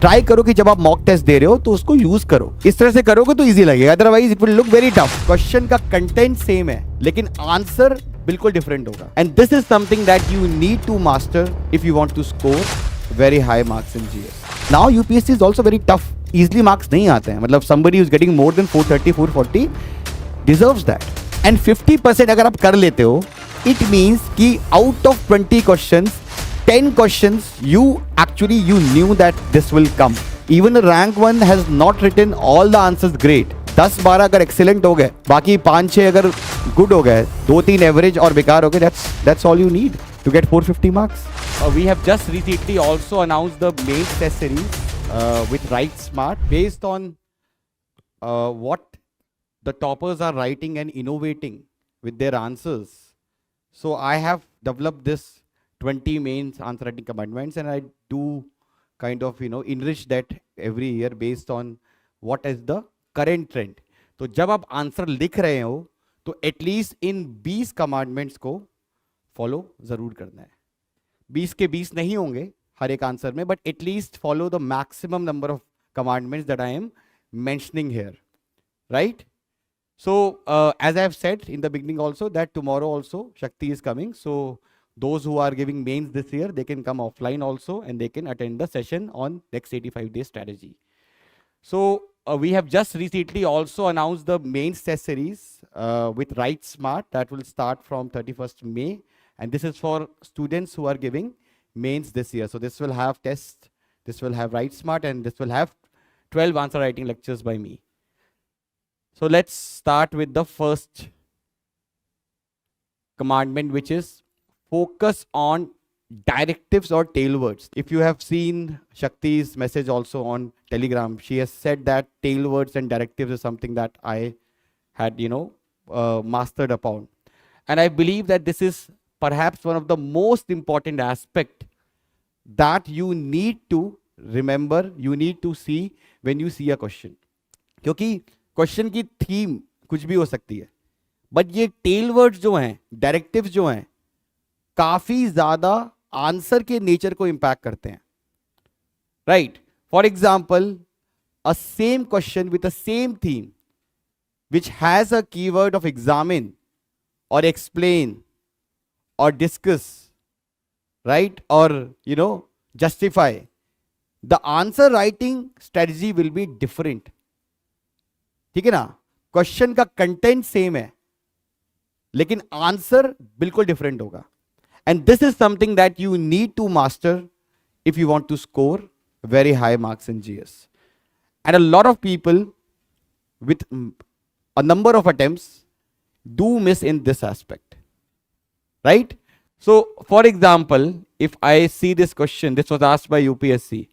Try करो कि जब आप मॉक टेस्ट दे रहे हो तो उसको यूज करो, इस तरह से करोगे तो इजी लगेगा, otherwise it will look very tough. Question का कंटेंट सेम है लेकिन आंसर बिल्कुल डिफरेंट होगा, and this is something that you need to master if you want to score very high marks in GS. Now UPSC is also very tough, easily marks नहीं आते हैं, मतलब somebody who is getting more than 430 440 deserves that, and 50% अगर आप कर लेते हो, it means कि out of 20 questions 10 questions you knew that this will come. Even the rank one has not written all the answers great. 10-12 अगर excellent हो गए, बाकी 5-6 अगर good हो गए, 2-3 average और बेकार हो गए, that's all you need to get 450 marks. We have just recently also announced the main test series with Write Smart based on what the toppers are writing and innovating with their answers. So I have developed this 20 main answer writing commandments, and I do kind of enrich that every year based on what is the current trend. तो जब आप answer लिख रहे हो तो at least in 20 commandments को follow जरूर करना है। 20 के 20 नहीं होंगे हर एक आंसर में, but at least follow the maximum number of commandments that I am mentioning here, right? So as I have said in the beginning also that tomorrow also Shakti is coming. So those who are giving mains this year, they can come offline also and they can attend the session on next 85-day strategy. So we have just recently also announced the mains test series with Write Smart that will start from 31st May. And this is for students who are giving mains this year. So this will have tests, this will have Write Smart, and this will have 12 answer writing lectures by me. So let's start with the first commandment, which is focus on directives or tail words. If you have seen Shakti's message also on Telegram, she has said that tail words and directives is something that I had, mastered upon. And I believe that this is perhaps one of the most important aspect that you need to remember, you need to see when you see a question. क्योंकि question की theme कुछ भी हो सकती है, but ये tell words जो हैं, डायरेक्टिव्स जो हैं, काफी ज्यादा आंसर के नेचर को इंपैक्ट करते हैं, right? For example, a same question with a same theme which has a keyword of examine और एक्सप्लेन और डिस्कस, राइट, और justify, the answer writing strategy will be different. ठीक है ना? क्वेश्चन का कंटेंट सेम है लेकिन आंसर बिल्कुल डिफरेंट होगा, and this is something that you need to master if you want to score very high marks in GS. And a lot of people with a number of attempts do miss in this aspect, right? So for example, if I see this question, this was asked by UPSC,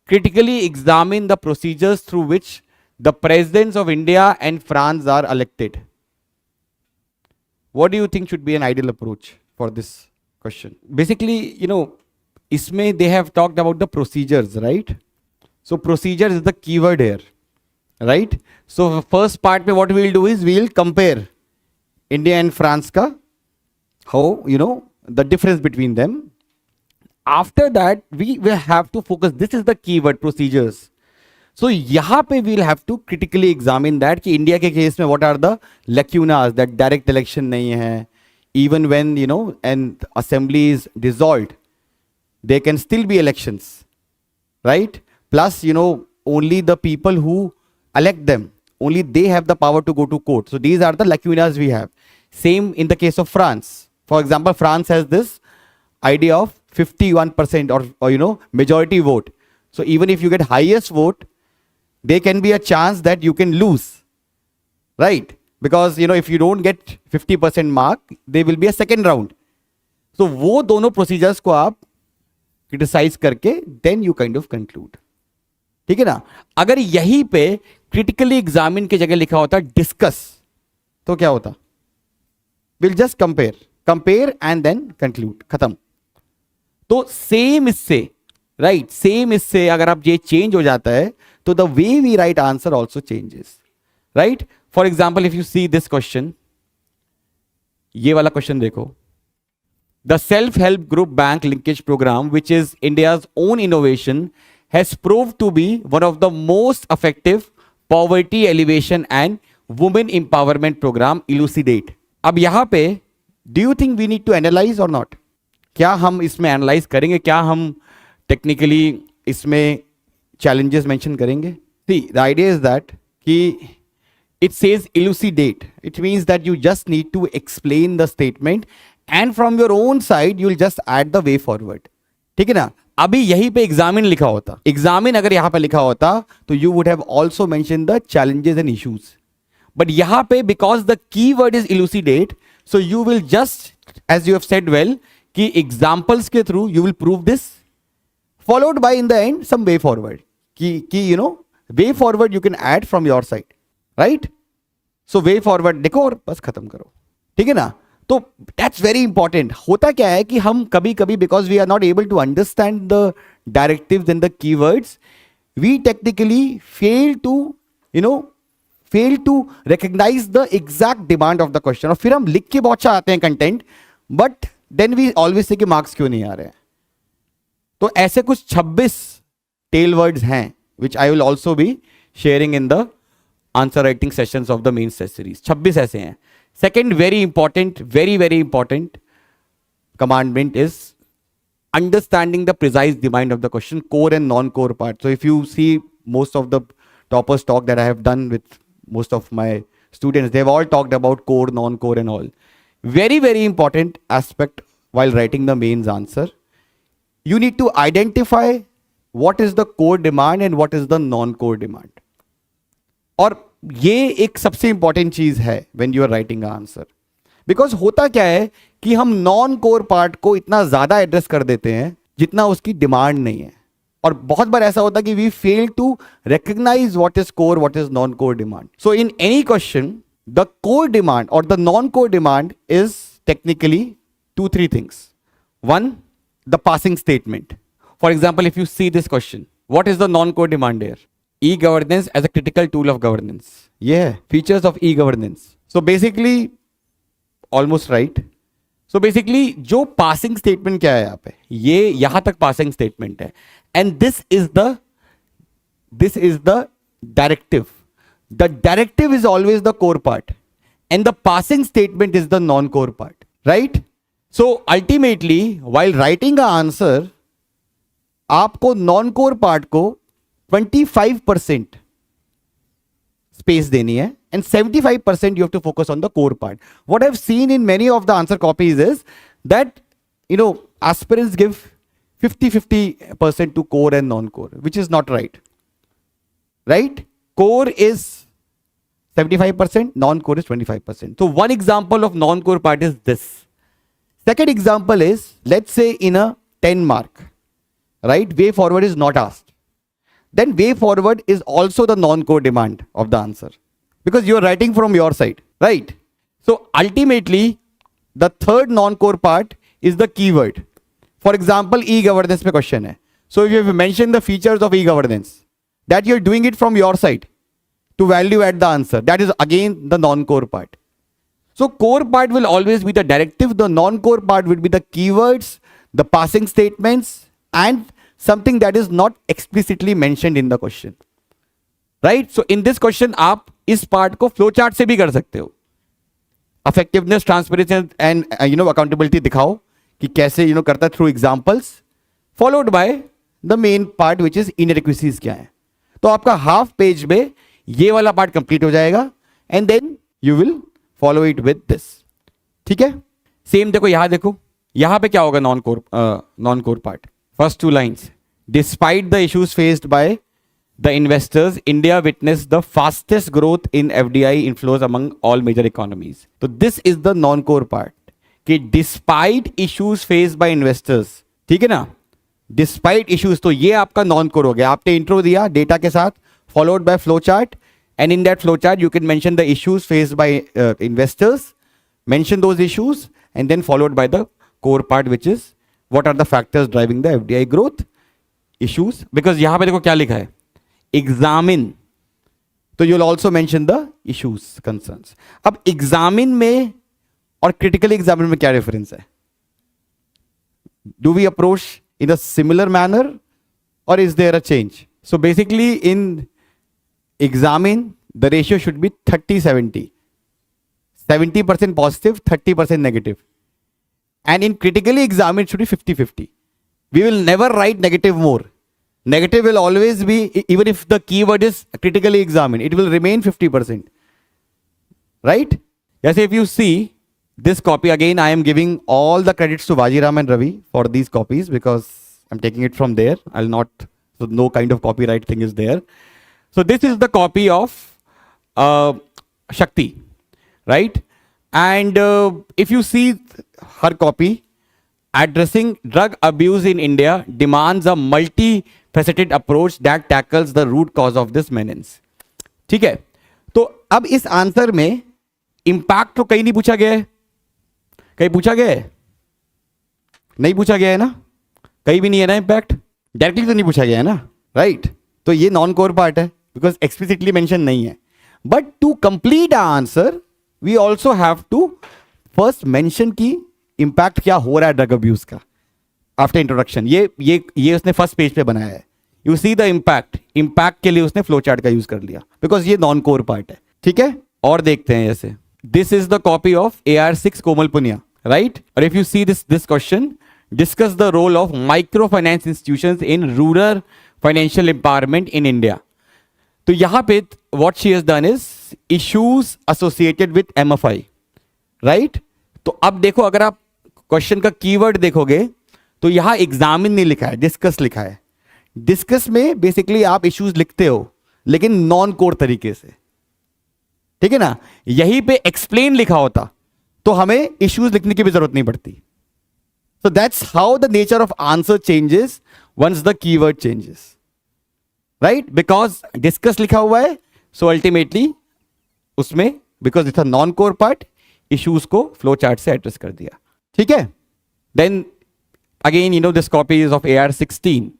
critically examine the procedures through which the presidents of India and France are elected. What do you think should be an ideal approach for this question? Basically, isme they have talked about the procedures, right? So procedures is the keyword here, right? So first part mein what we will do is we will compare India and France ka, how, the difference between them. After that, we will have to focus, this is the keyword, procedures. So यहाँ पे we'll have to critically examine that कि India के case में what are the lacunas, that direct election नहीं है, even when an assembly is dissolved, there can still be elections, right? Plus only the people who elect them, only they have the power to go to court. So these are the lacunas we have. Same in the case of France. For example, France has this idea of 51% or majority vote. So even if you get highest vote, there can be a chance that you can lose, right? Because if you don't get 50% mark, there will be a second round. So वो दोनों procedures को आप criticize करके then you kind of conclude. ठीक है ना? अगर यहीं पे critically examine की जगह लिखा होता discuss, तो क्या होता? We'll just compare and then conclude, खत्म. तो सेम इससे, राइट, सेम इससे अगर आप ये चेंज हो जाता है तो the way we write answer also changes, right? For example, if you see this question, ये वाला क्वेश्चन देखो, the self help group bank linkage programme which is India's own innovation has proved to be one of the most effective poverty alleviation and women empowerment program elucidate. अब यहां पे do you think we need to analyze or not? क्या हम इसमें analyse करेंगे, क्या हम technically इसमें challenges mention करेंगे? See, the idea is that कि it says elucidate. It means that you just need to explain the statement and from your own side you'll just add the way forward. ठीक है ना? अभी यहीं पे examine लिखा होता, एग्जामिन अगर यहां पे लिखा होता तो you would have also mentioned the challenges and issues. But यहां पे because the keyword is elucidate, so you will just, as you have said well, कि examples के through you will prove this, followed by in the end some way forward. कि you know way forward you can add from your side, right? So way forward देखो और बस खत्म करो, ठीक है ना? तो that's very important. होता क्या है कि हम कभी कभी because we are not able to understand the directives and the keywords, we technically fail to recognize the exact demand of the question. और फिर हम लिख के बहुत चाहते हैं content, but then we always say कि मार्क्स क्यों नहीं आ रहे हैं. तो ऐसे कुछ 26 टेल वर्ड्स हैं which I will also be sharing in the answer writing sessions of the main test series. 26 ऐसे हैं. Second very important commandment is understanding the precise demand of the question, core and non-core part. So if you see most of the toppers talk that I have done with most of my students, they've all talked about core, non-core and all. Very important aspect while writing the mains answer. You need to identify what is the core demand and what is the non-core demand. और ये एक सबसे important चीज है when you are writing an answer. Because होता क्या है कि हम नॉन कोर पार्ट को इतना ज्यादा एड्रेस कर देते हैं जितना उसकी डिमांड नहीं है. और बहुत बार ऐसा होता है कि we fail to recognise what is core, what is non core demand. So in any question the core demand और the non core demand is technically 2-3 things. One, the passing statement. For example, if you see this question, what is the non core demand here? E governance as a critical tool of governance. ये है features of e governance. So basically almost right. So basically जो passing statement क्या है यहां पे, ये यहां तक पासिंग स्टेटमेंट है. And this is the directive. The directive is always the core part and the passing statement is the non core part, right? So ultimately while writing a answer आपको non core part को 25% space देनी है and 75% you have to focus on the core part. What I've seen in many of the answer copies is that, aspirants give 50-50% to core and non-core, which is not right. Right? Core is 75%, non-core is 25%. So one example of non-core part is this. Second example is, let's say in a 10 mark, right? Way forward is not asked. Then way forward is also the non-core demand of the answer. Because you are writing from your side, right? So ultimately, the third non-core part is the keyword. For example, e-governance पे question है. So if you have mentioned the features of e-governance, that you are doing it from your side to value add the answer. That is again the non-core part. So core part will always be the directive. The non-core part will be the keywords, the passing statements, and something that is not explicitly mentioned in the question. Right? So in this question, आप इस part को flow chart से भी कर सकते हो. Effectiveness, transparency and accountability दिखाओ कि कैसे करता है through examples, followed by the main part which is inadequacies क्या है. तो आपका हाफ पेज में ये वाला पार्ट कंप्लीट हो जाएगा and then you will follow it with this. ठीक है? सेम देखो, यहां देखो, यहां पे क्या होगा non core part. First 2 lines, despite the issues faced by the investors, India witnessed the fastest growth in FDI inflows among all major economies. So this is the non-core part. कि despite issues faced by investors, ठीक है ना? Despite issues, तो ये आपका non-core हो गया. आपने intro दिया डेटा के साथ, followed by flow chart, and in that flow chart you can mention the issues faced by investors, mention those issues, and then followed by the core part, which is what are the factors driving the FDI growth issues. Because यहाँ पे देखो क्या लिखा है, examine, तो you'll also mention the issues concerns. अब examine में और क्रिटिकल एग्जामिन में क्या डिफरेंस है? Do we approach in a similar manner or is there a change? So basically in examine the ratio should be 30-70, 70% positive, 30% negative, and in critically examined it should be 50-50. We will never write negative more. Negative will always be, even if the keyword is critically examined, it will remain 50%. Right? Yes, if you see this copy, again, I am giving all the credits to Vajiram and Ravi for these copies because I'm taking it from there. I'll not, so no kind of copyright thing is there. So this is the copy of Shakti, right? And if you see her copy, addressing drug abuse in India demands a multifaceted approach that tackles the root cause of this menace. ठीक है, तो अब इस answer में impact तो कहीं नहीं पूछा गया है, कहीं पूछा गया है? नहीं पूछा गया है ना, कहीं भी नहीं है ना इंपैक्ट, डायरेक्टली तो नहीं पूछा गया है ना, राइट? तो ये नॉन कोर पार्ट है बिकॉज एक्सप्लिसिटली मेंशन नहीं है. But to complete answer we also have to first mention की इंपैक्ट क्या हो रहा है ड्रग अब्यूज का आफ्टर इंट्रोडक्शन. ये उसने फर्स्ट पेज पे बनाया है. यू सी द इंपैक्ट के लिए उसने फ्लो चार्ट का यूज कर लिया बिकॉज ये नॉन कोर पार्ट है. ठीक है, और देखते हैं जैसे this is the copy of AR6 Komal Punia, right? और if you see this question, discuss the role of micro finance institutions in rural financial empowerment in India. तो यहां पे what she has done is issues associated with MFI, right? तो अब देखो, अगर आप question का कीवर्ड देखोगे तो यहां एग्जामिन नहीं लिखा है, डिस्कस लिखा है. डिस्कस में बेसिकली आप इश्यूज लिखते हो लेकिन नॉन कोर तरीके से, ठीक है ना? यहीं पे एक्सप्लेन लिखा होता तो हमें इश्यूज लिखने की भी जरूरत नहीं पड़ती. So that's how the nature of answer changes once the keyword changes, right? Because discuss लिखा हुआ है, सो अल्टीमेटली उसमें because it's a non core part, issues को फ्लो चार्ट से एड्रेस कर दिया. ठीक है, then again you know this copy is of AR16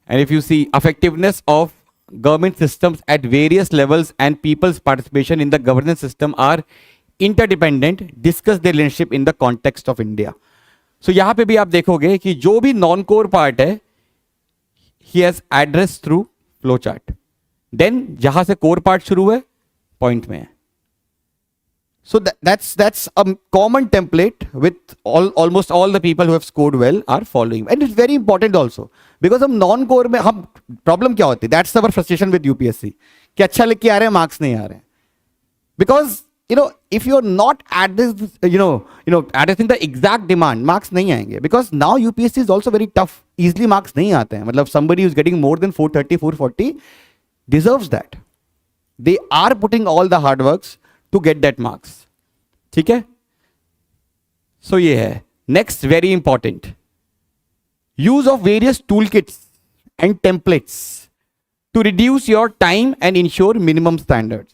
and if you see effectiveness of government systems at various levels and people's participation in the governance system are interdependent, discuss their relationship in the context of India. So यहाँ पे भी आप देखोगे कि जो भी non core part है he has addressed through flow chart. Then जहां से कोर पार्ट शुरू है पॉइंट में है. So that's a common template with almost all the people who have scored well are following, and it's very important also because हम non core में हम problem क्या होती है? That's our frustration with UPSC कि अच्छा लिख के आ रहे हैं, मार्क्स नहीं आ रहे हैं. Because you know if you're not at this addressing the exact demand, marks नहीं आएंगे. Because now UPSC is also very tough, easily marks नहीं आते हैं. मतलब somebody who's getting more than 430, 440 deserves that. They are putting all the hard works to get that marks. ठीक है, सो ये है. Next very important, use of various tool kits and templates to reduce your time and ensure minimum standards.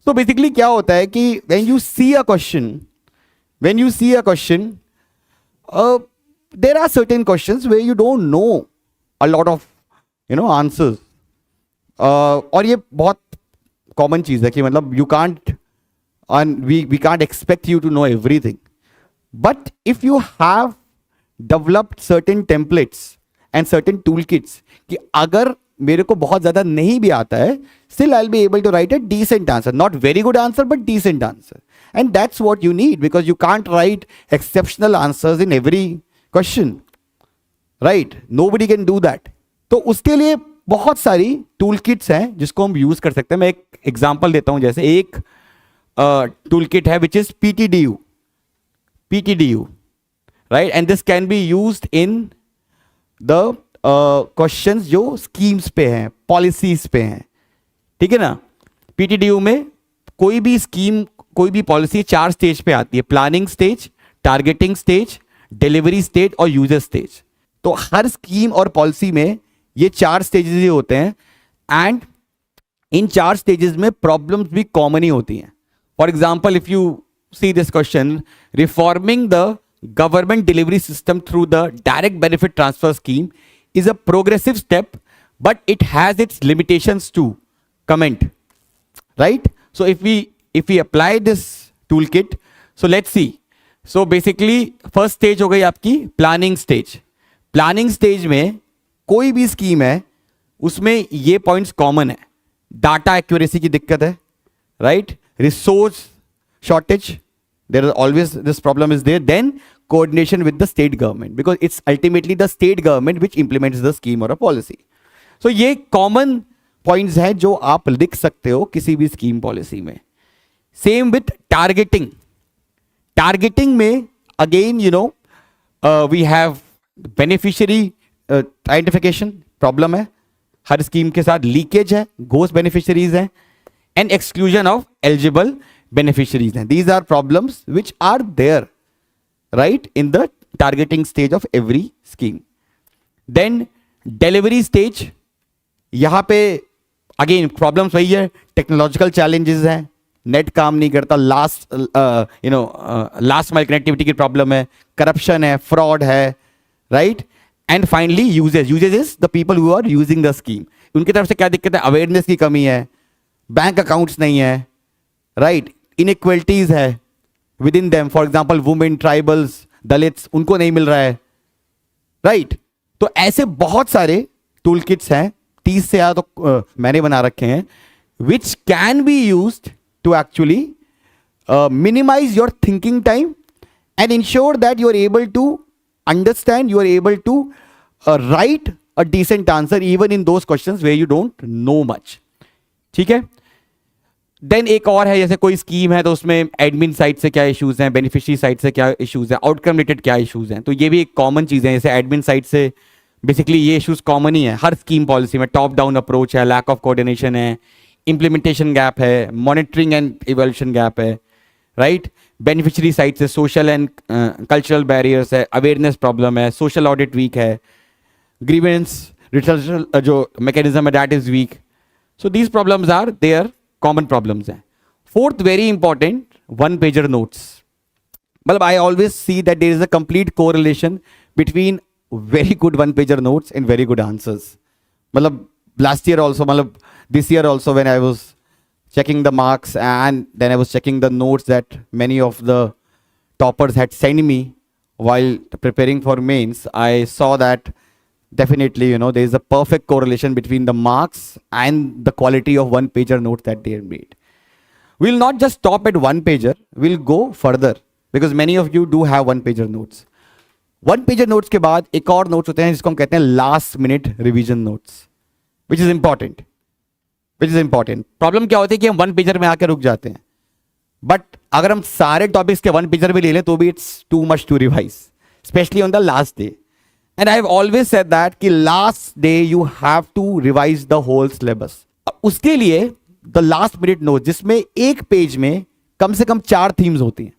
So basically क्या होता है कि when you see a question, there are certain questions where you don't know a lot of answers. और ये बहुत common चीज है कि मतलब you can't and we can't expect you to know everything, but if you have developed certain templates and certain toolkits कि अगर मेरे को बहुत ज्यादा नहीं भी आता है, still I'll be able to write a decent answer, not very good answer but decent answer, and that's what you need because you can't write exceptional answers in every question, right? Nobody can do that. तो उसके लिए बहुत सारी toolkits हैं जिसको हम use कर सकते हैं. मैं एक एग्जांपल देता हूं. जैसे एक toolkit है which is PTDU, right? And this can be used in the questions जो schemes पे हैं, policies पे हैं. ठीक है ना? PTDU में कोई भी स्कीम, कोई भी पॉलिसी 4 स्टेज पे आती है: planning stage, targeting stage, delivery stage और यूजर स्टेज. तो हर स्कीम और पॉलिसी में ये 4 स्टेजेस ही होते हैं एंड इन 4 स्टेजेस में प्रॉब्लम्स भी कॉमन ही होती हैं. For example, if you see this question, reforming the government delivery system through the direct benefit transfer scheme is a progressive step, but it has its limitations too. Comment, right? So if we apply this toolkit, so let's see. So basically, first stage हो गई आपकी planning stage. Planning stage में कोई भी scheme है उसमें ये points common है. डाटा एक्यूरेसी की दिक्कत है, right? Resource shortage, there is always this problem is there. Then coordination with the state government, because it's ultimately the state government which implements the scheme or a policy. So ये common points हैं जो आप लिख सकते हो किसी भी scheme policy में. Same with targeting. Targeting में again we have beneficiary identification problem है. हर scheme के साथ leakage है, ghost beneficiaries हैं, and exclusion of eligible beneficiaries. And these are problems which are there, right, in the targeting stage of every scheme. Then delivery stage, यहाँ पे again problems वही है, technological challenges हैं, net काम नहीं करता, लास्ट माइल कनेक्टिविटी की problem है, करप्शन है, फ्रॉड है, right? And finally usage is the people who are using the scheme. उनकी तरफ से क्या दिक्कत है? अवेयरनेस की कमी है, बैंक अकाउंट्स नहीं है, राइट? इनइक्वलिटीज है with in them, for example women, tribals, Dalits, उनको नहीं मिल रहा है, राइट? तो ऐसे बहुत सारे टूल किट्स हैं, 30 से ज्यादा तो मैंने बना रखे हैं, which can be used to actually minimize your thinking time and ensure that you are able to understand, you are able to write a decent answer even in those questions where you don't know much. ठीक है? Then एक और है, जैसे कोई scheme है तो उसमें एडमिन साइड से क्या इश्यूज हैं, बेनिफिशियरी साइड से क्या इश्यूज हैं, आउटकम रिलेटेड क्या इश्यूज हैं. तो ये भी एक कॉमन चीज़ है. जैसे एडमिन साइड से बेसिकली ये इश्यूज कॉमन ही है हर स्कीम पॉलिसी में. टॉप डाउन अप्रोच है, लैक ऑफ कोऑर्डिनेशन है, इंप्लीमेंटेशन गैप है, मॉनिटरिंग एंड इवैल्यूएशन गैप है, राइट? बेनिफिशियरी साइड से सोशल एंड कल्चरल बैरियर्स है, अवेयरनेस प्रॉब्लम है, सोशल ऑडिट वीक है, ग्रीवेंस रिजल्ट जो मैकेनिज्म है that is weak. So these problems are there, common problems हैं. Fourth very important, one pager notes. मतलब I always see that there is a complete correlation between very good one pager notes and very good answers. मतलब last year also, मतलब this year also when I was checking the marks and then I was checking the notes that many of the toppers had sent me while preparing for mains, I saw that definitely there is a perfect correlation between the marks and the quality of one pager notes that they have made. We'll not just stop at one pager, we'll go further because many of you do have one pager notes. One pager notes के बाद एक और notes होते हैं जिसको हम कहते हैं last minute revision notes, which is important. Problem क्या होती है कि हम वन पेजर में आकर रुक जाते हैं, बट अगर हम सारे टॉपिक्स के वन पेजर में ले लें तो भी it's too much to revise, specially on the last day. And I have always said that कि last day you have to revise the whole syllabus. उसके लिए द लास्ट मिनट नोट, जिसमें एक पेज में कम से कम 4 थीम्स होती हैं,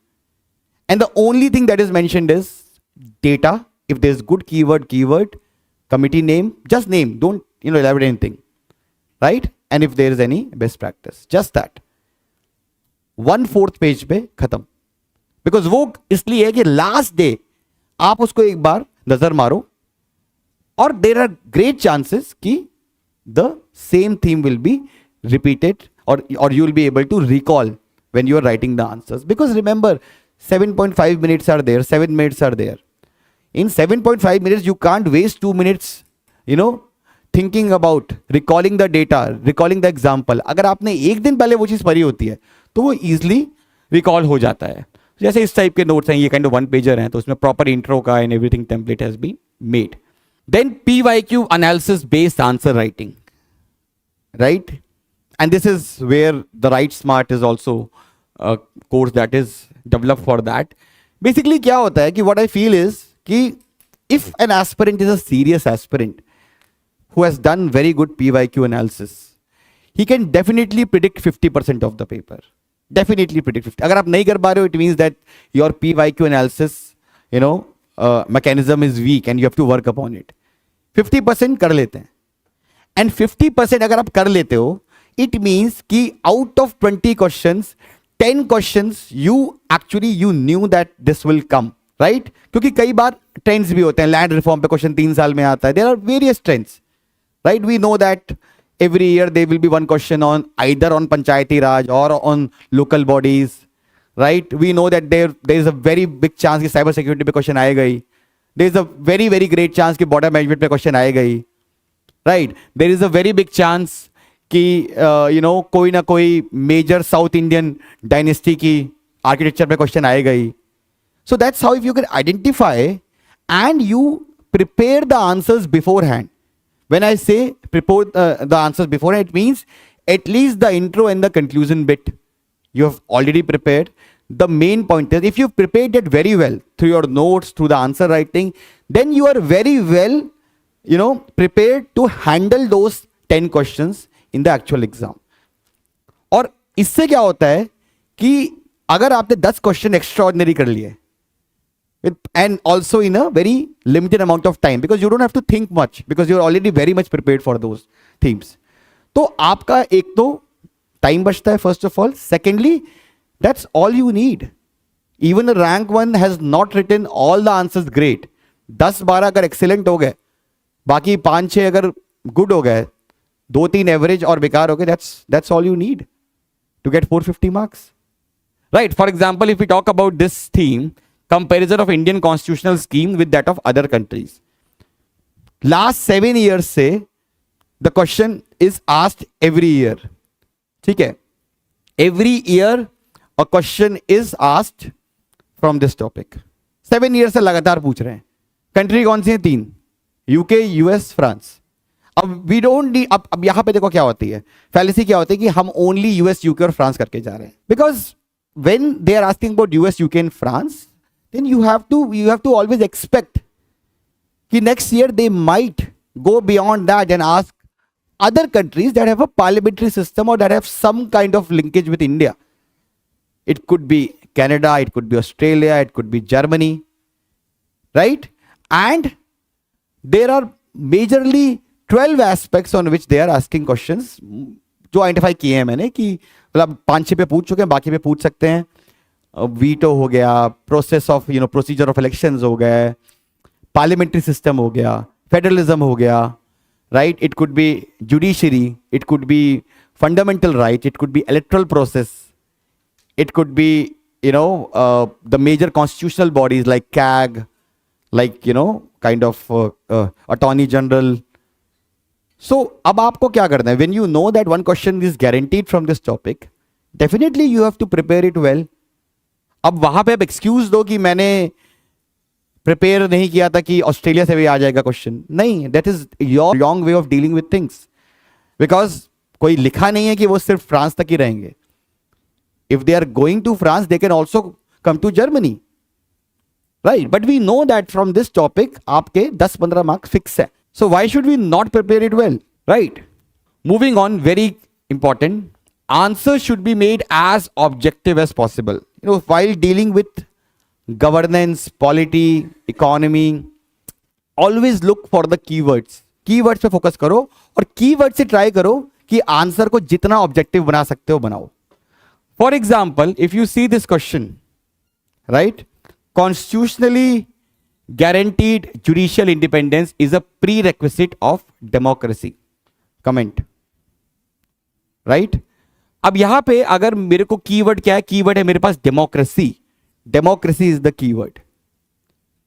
and the only thing that is mentioned is data. If there is good keyword, committee name, just name, don't elaborate anything, right? And if there is any best practice, just that. 1/4 page पे खत्म. Because वो इसलिए है कि last day आप उसको एक बार नजर मारो और देर आर ग्रेट चांसेस कि the same theme will be repeated or you will be able to recall when you are writing the answers. Because remember, 7.5 minutes are there, 7 minutes are there. In 7.5 minutes, you can't waste 2 minutes, thinking about recalling the data, recalling the example. अगर आपने एक दिन पहले वो चीज़ पढ़ी होती है तो वो ईजिली रिकॉल हो जाता है. जैसे इस टाइप के नोट्स हैं, ये काइंड ऑफ वन पेजर हैं, तो उसमें प्रॉपर इंट्रो का and everything template has been made. Then PYQ analysis based answer writing, right? And this is where the write smart is also course that is develop for that. Basically क्या होता है कि what I feel is कि if an aspirant is a serious aspirant who has done very good PYQ analysis, he can definitely predict 50% of the paper. Definitely predict 50. अगर आप नहीं कर पा रहे हो, it means that your PYQ analysis, mechanism is weak and you have to work upon it. 50% कर लेते हैं. And 50% अगर आप कर लेते हो, it means कि out of 20 questions, 10 questions you knew that this will come, right? क्योंकि कई बार ट्रेंड्स भी होते हैं. लैंड रिफॉर्म पे क्वेश्चन 3 साल में आता है. There are various trends. Right, we know that every year there will be one question on either on Panchayati Raj or on local bodies, right? We know that there is a very big chance कि cyber security पे question आएगा ही. There is a very very great chance कि border management पे question आएगा ही, right. There is a very big chance कि कोई ना कोई मेजर साउथ इंडियन डायनेस्टी की आर्किटेक्चर पे क्वेश्चन आएगा ही. So that's how if you can identify and you prepare the answers beforehand. When I say prepare the answers beforehand, it means at least the intro and the conclusion bit you have already prepared. The main point is if you've prepared it very well through your notes, through the answer writing, then you are very well, prepared to handle those 10 questions in the actual exam. और इससे क्या होता है कि अगर आपने 10 question extraordinary कर लिए and also in a very limited amount of time, because you don't have to think much because you're already very much prepared for those themes. तो आपका एक तो टाइम बचता है first of all. Secondly, that's all you need. Even a rank one has not written all the answers great. 10-12 अगर excellent हो गए, बाकी 5-6 अगर good हो गए, 2-3 average और बेकार हो गए, that's all you need to get 450 marks. Right. For example, if we talk about this theme, comparison of Indian constitutional scheme with that of other countries. Last 7 years से the question is asked every year. ठीक है? Every year a question is asked from this topic. 7 years से लगातार पूछ रहे हैं. Country कौन सी है? 3. UK, US, France. अब वी डोंट नीड. अब यहां पे देखो क्या होती है, फैलेसी क्या होती है कि हम ओनली यूएस, यूके और फ्रांस करके जा रहे हैं. Because when they are asking about US, UK and France, then you have to always expect कि next year they might go beyond that and ask other countries that have a parliamentary system or that have some kind of linkage with India. It could be Canada, it could be Australia, it could be Germany, right? And there are majorly 12 aspects on which they are asking questions जो identify किए हैं मैंने, कि मतलब 5-6 पे पूछ चुके हैं, बाकी पे पूछ सकते हैं. वीटो हो गया, process of procedure of elections हो गए, पार्लियामेंट्री सिस्टम हो गया, फेडरलिज्म हो गया, right. It could be judiciary, it could be fundamental right, it could be electoral process, it could be the major constitutional bodies like CAG, like kind of attorney general. So अब आपको क्या करना है? When you know that one question is guaranteed from this topic, definitely you have to prepare it well. अब वहां पे आप excuse दो कि मैंने प्रिपेयर नहीं किया था कि ऑस्ट्रेलिया से भी आ जाएगा क्वेश्चन. नहीं, that is your wrong way of dealing with things. Because कोई लिखा नहीं है कि वो सिर्फ फ्रांस तक ही रहेंगे. If they are going to France, they can also come to Germany. Right? But we know that from this topic आपके 10-15 मार्क्स फिक्स है. So why should we not prepare it well? Right. Moving on, very important. Answers should be made as objective as possible. While dealing with governance, polity, economy, always look for the keywords. Keywords पे focus करो और keywords से try करो कि answer को जितना objective बना सकते हो बनाओ. For example, if you see this question, right? Constitutionally guaranteed judicial independence is a prerequisite of democracy. Comment. Right? अब यहां पे अगर मेरे को कीवर्ड क्या है? कीवर्ड है मेरे पास democracy. Democracy is the keyword,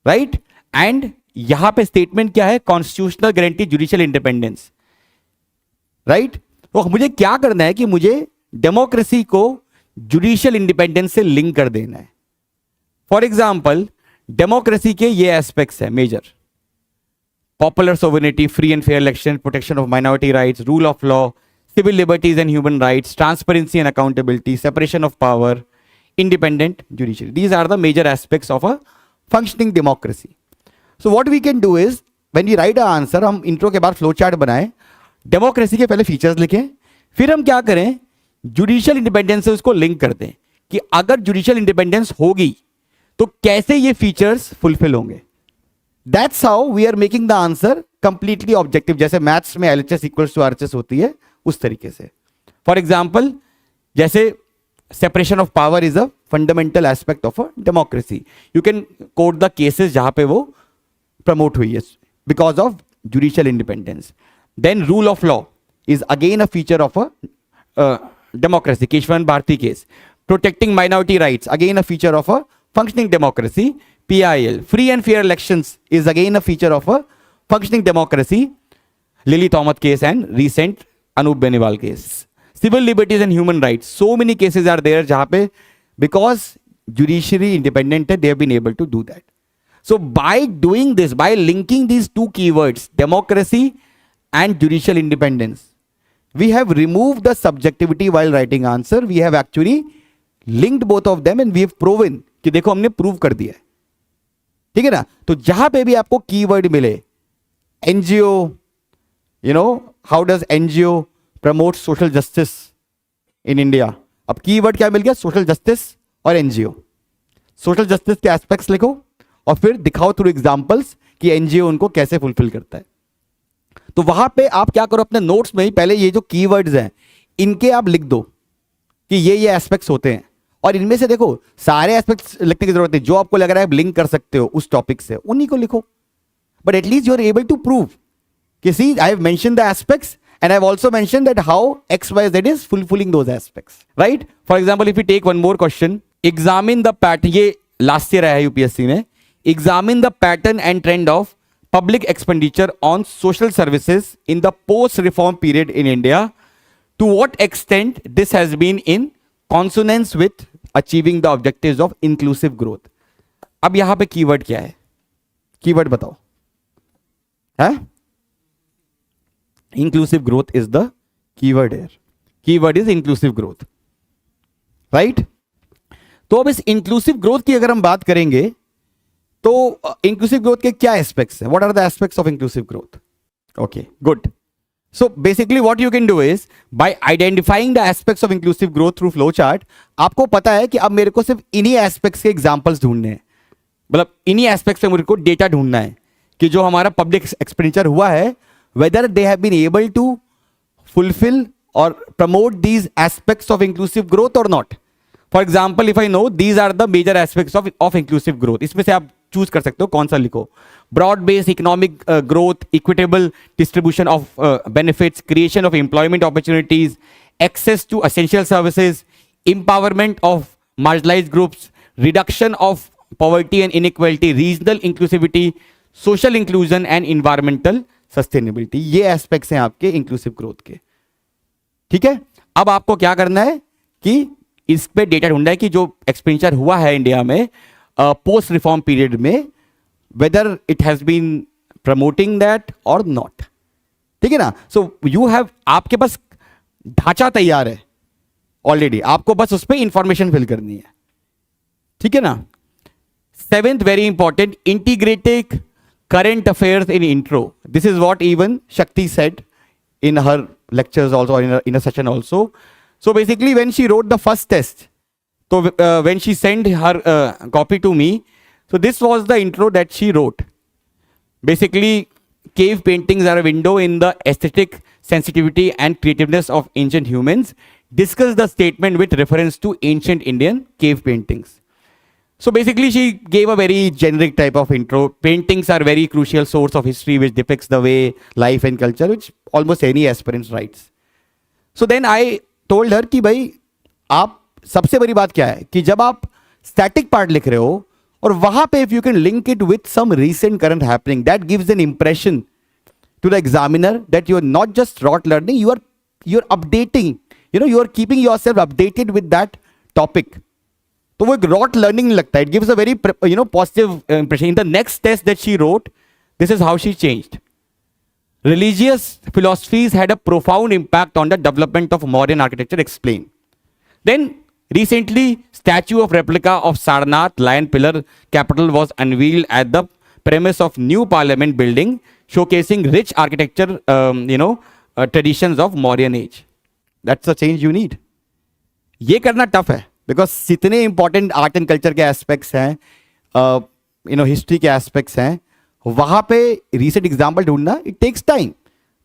right. And यहां पे स्टेटमेंट क्या है? Constitutional guarantee judicial independence, right. तो मुझे क्या करना है कि मुझे डेमोक्रेसी को जुडिशियल इंडिपेंडेंस से लिंक कर देना है. फॉर एग्जाम्पल, डेमोक्रेसी के ये एस्पेक्ट्स है major: popular sovereignty, free and fair election, protection of minority rights, rule of law, civil liberties and human rights, transparency and accountability, separation of power, independent judiciary. These are the major aspects of a functioning democracy. So what we can do is, when we write an answer, हम intro के बाद flow chart बनाएं, democracy के पहले features लिखें, फिर हम क्या करें? judicial independence से उसको link कर दें कि अगर judicial independence होगी तो कैसे ये features fulfill होंगे. That's how we are making the answer completely objective. जैसे मैथ्स में LHS equals to RHS होती है, उस तरीके से. फॉर एग्जाम्पल, जैसे separation of power is a fundamental aspect of a democracy. You can quote the cases जहां पे वो प्रमोट हुई है because of judicial independence. Then rule of law is again a feature of a democracy. Keshavan Bharati case. Protecting minority rights, again a feature of a functioning democracy. PIL, free and fair elections, is again a feature of a functioning democracy. Lily Thomas case and recent Anup Benewal case. Civil liberties and human rights. So many cases are there जहाँ पे because judiciary independent है, they have been able to do that. So by doing this, by linking these two keywords, democracy and judicial independence, we have removed the subjectivity while writing answer. We have actually linked both of them and we have proven कि देखो हमने prove कर दिया है. ठीक है ना. तो जहां पे भी आपको कीवर्ड मिले, NGO, you know, how does NGO promote social justice in India. अब कीवर्ड क्या मिल गया? सोशल जस्टिस और एनजीओ. सोशल जस्टिस के एस्पेक्ट्स लिखो और फिर दिखाओ थ्रू एग्जांपल्स कि एनजीओ उनको कैसे फुलफिल करता है. तो वहां पे आप क्या करो, अपने नोट्स में ही पहले ये जो कीवर्ड्स हैं इनके आप लिख दो कि ये एस्पेक्ट्स होते हैं. और इनमें से देखो सारे एस्पेक्ट्स लिखने की जरूरत है. जो आपको लग रहा है आप लिंक कर सकते हो उस टॉपिक से, उन्हीं को लिखो. But at least you are able to prove कि see I have mention the aspects and I've also mentioned that how XYZ is fulfilling those aspects, right? For example, if we take one more question, examine the pattern. ये last year आया है UPSC में. Examine the pattern and trend of public expenditure on social services in the post-reform period in India. To what extent this has been in consonance with achieving the objectives of inclusive growth. अब यहां पे keyword क्या है? Keyword बताओ. है? Inclusive growth is the keyword here. Keyword is inclusive growth, right? तो अब इस inclusive growth की अगर हम बात करेंगे तो inclusive growth के क्या aspects हैं? What are the aspects of inclusive growth? Okay, good. So basically what you can do is by identifying the aspects of inclusive growth through flowchart, आपको पता है कि अब मेरे को सिर्फ इन्हीं aspects के examples ढूंढने हैं. मतलब इन्हीं aspects से मेरे को data ढूंढना है कि जो हमारा public expenditure हुआ है, whether they have been able to fulfill or promote these aspects of inclusive growth or not. For example, if I know these are the major aspects of inclusive growth, इसमें से आप choose कर सकते हो कौन सा लिखो. Broad based economic growth, equitable distribution of benefits, creation of employment opportunities, access to essential services, empowerment of marginalized groups, reduction of poverty and inequality, regional inclusivity, social inclusion and environmental sustainability. ये aspects हैं आपके inclusive growth के. ठीक है. अब आपको क्या करना है कि इस पे डेटा ढूंढना है कि जो एक्सपेंडिचर हुआ है इंडिया में पोस्ट रिफॉर्म पीरियड में, whether it has been promoting that और नॉट. ठीक है ना. सो यू हैव, आपके पास ढांचा तैयार है ऑलरेडी, आपको बस उस पर इंफॉर्मेशन फिल करनी है. ठीक है ना. 7th very important, integrated current affairs in intro. This is what even Shakti said in her lectures also, or in a session also. So basically when she wrote the first test, so when she sent her copy to me, so this was the intro that she wrote. Basically, cave paintings are a window in the aesthetic sensitivity and creativeness of ancient humans. Discuss the statement with reference to ancient Indian cave paintings. So basically she gave a very generic type of intro. Paintings are very crucial source of history which depicts the way life and culture which almost any aspirant writes. So then I told her कि भाई आप, सबसे बड़ी बात क्या है कि जब आप static part लिख रहे हो और वहां पे if you can link it with some recent current happening, that gives an impression to the examiner that you are not just rote learning, you are updating, you are keeping yourself updated with that topic. तो वो एक rot learning लगता है. It gives a very positive impression. In the next test that she wrote, this is how she changed. Religious philosophies had a profound impact on the development of modern architecture. Explain. Then recently, statue of replica of Sarnath lion pillar capital was unveiled at the premise of new parliament building, showcasing rich architecture, traditions of Mauryan age. That's the change you need. ये करना tough है because जितने important art and culture के aspects हैं, history के aspects हैं, वहां पे रीसेंट एग्जाम्पल ढूंढना it takes time,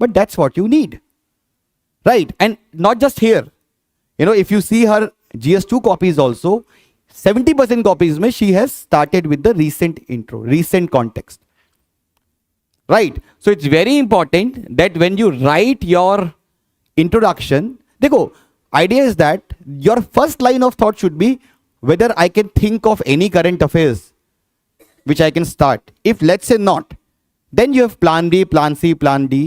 but that's what you need, right? And not just here, if you see her GS2 copies also, 70% copies में she has started with the recent intro, recent context, right? So it's very important that when you write your introduction, देखो, idea is that your first line of thought should be whether I can think of any current affairs which I can start. If let's say not, then you have plan B, plan C, plan D,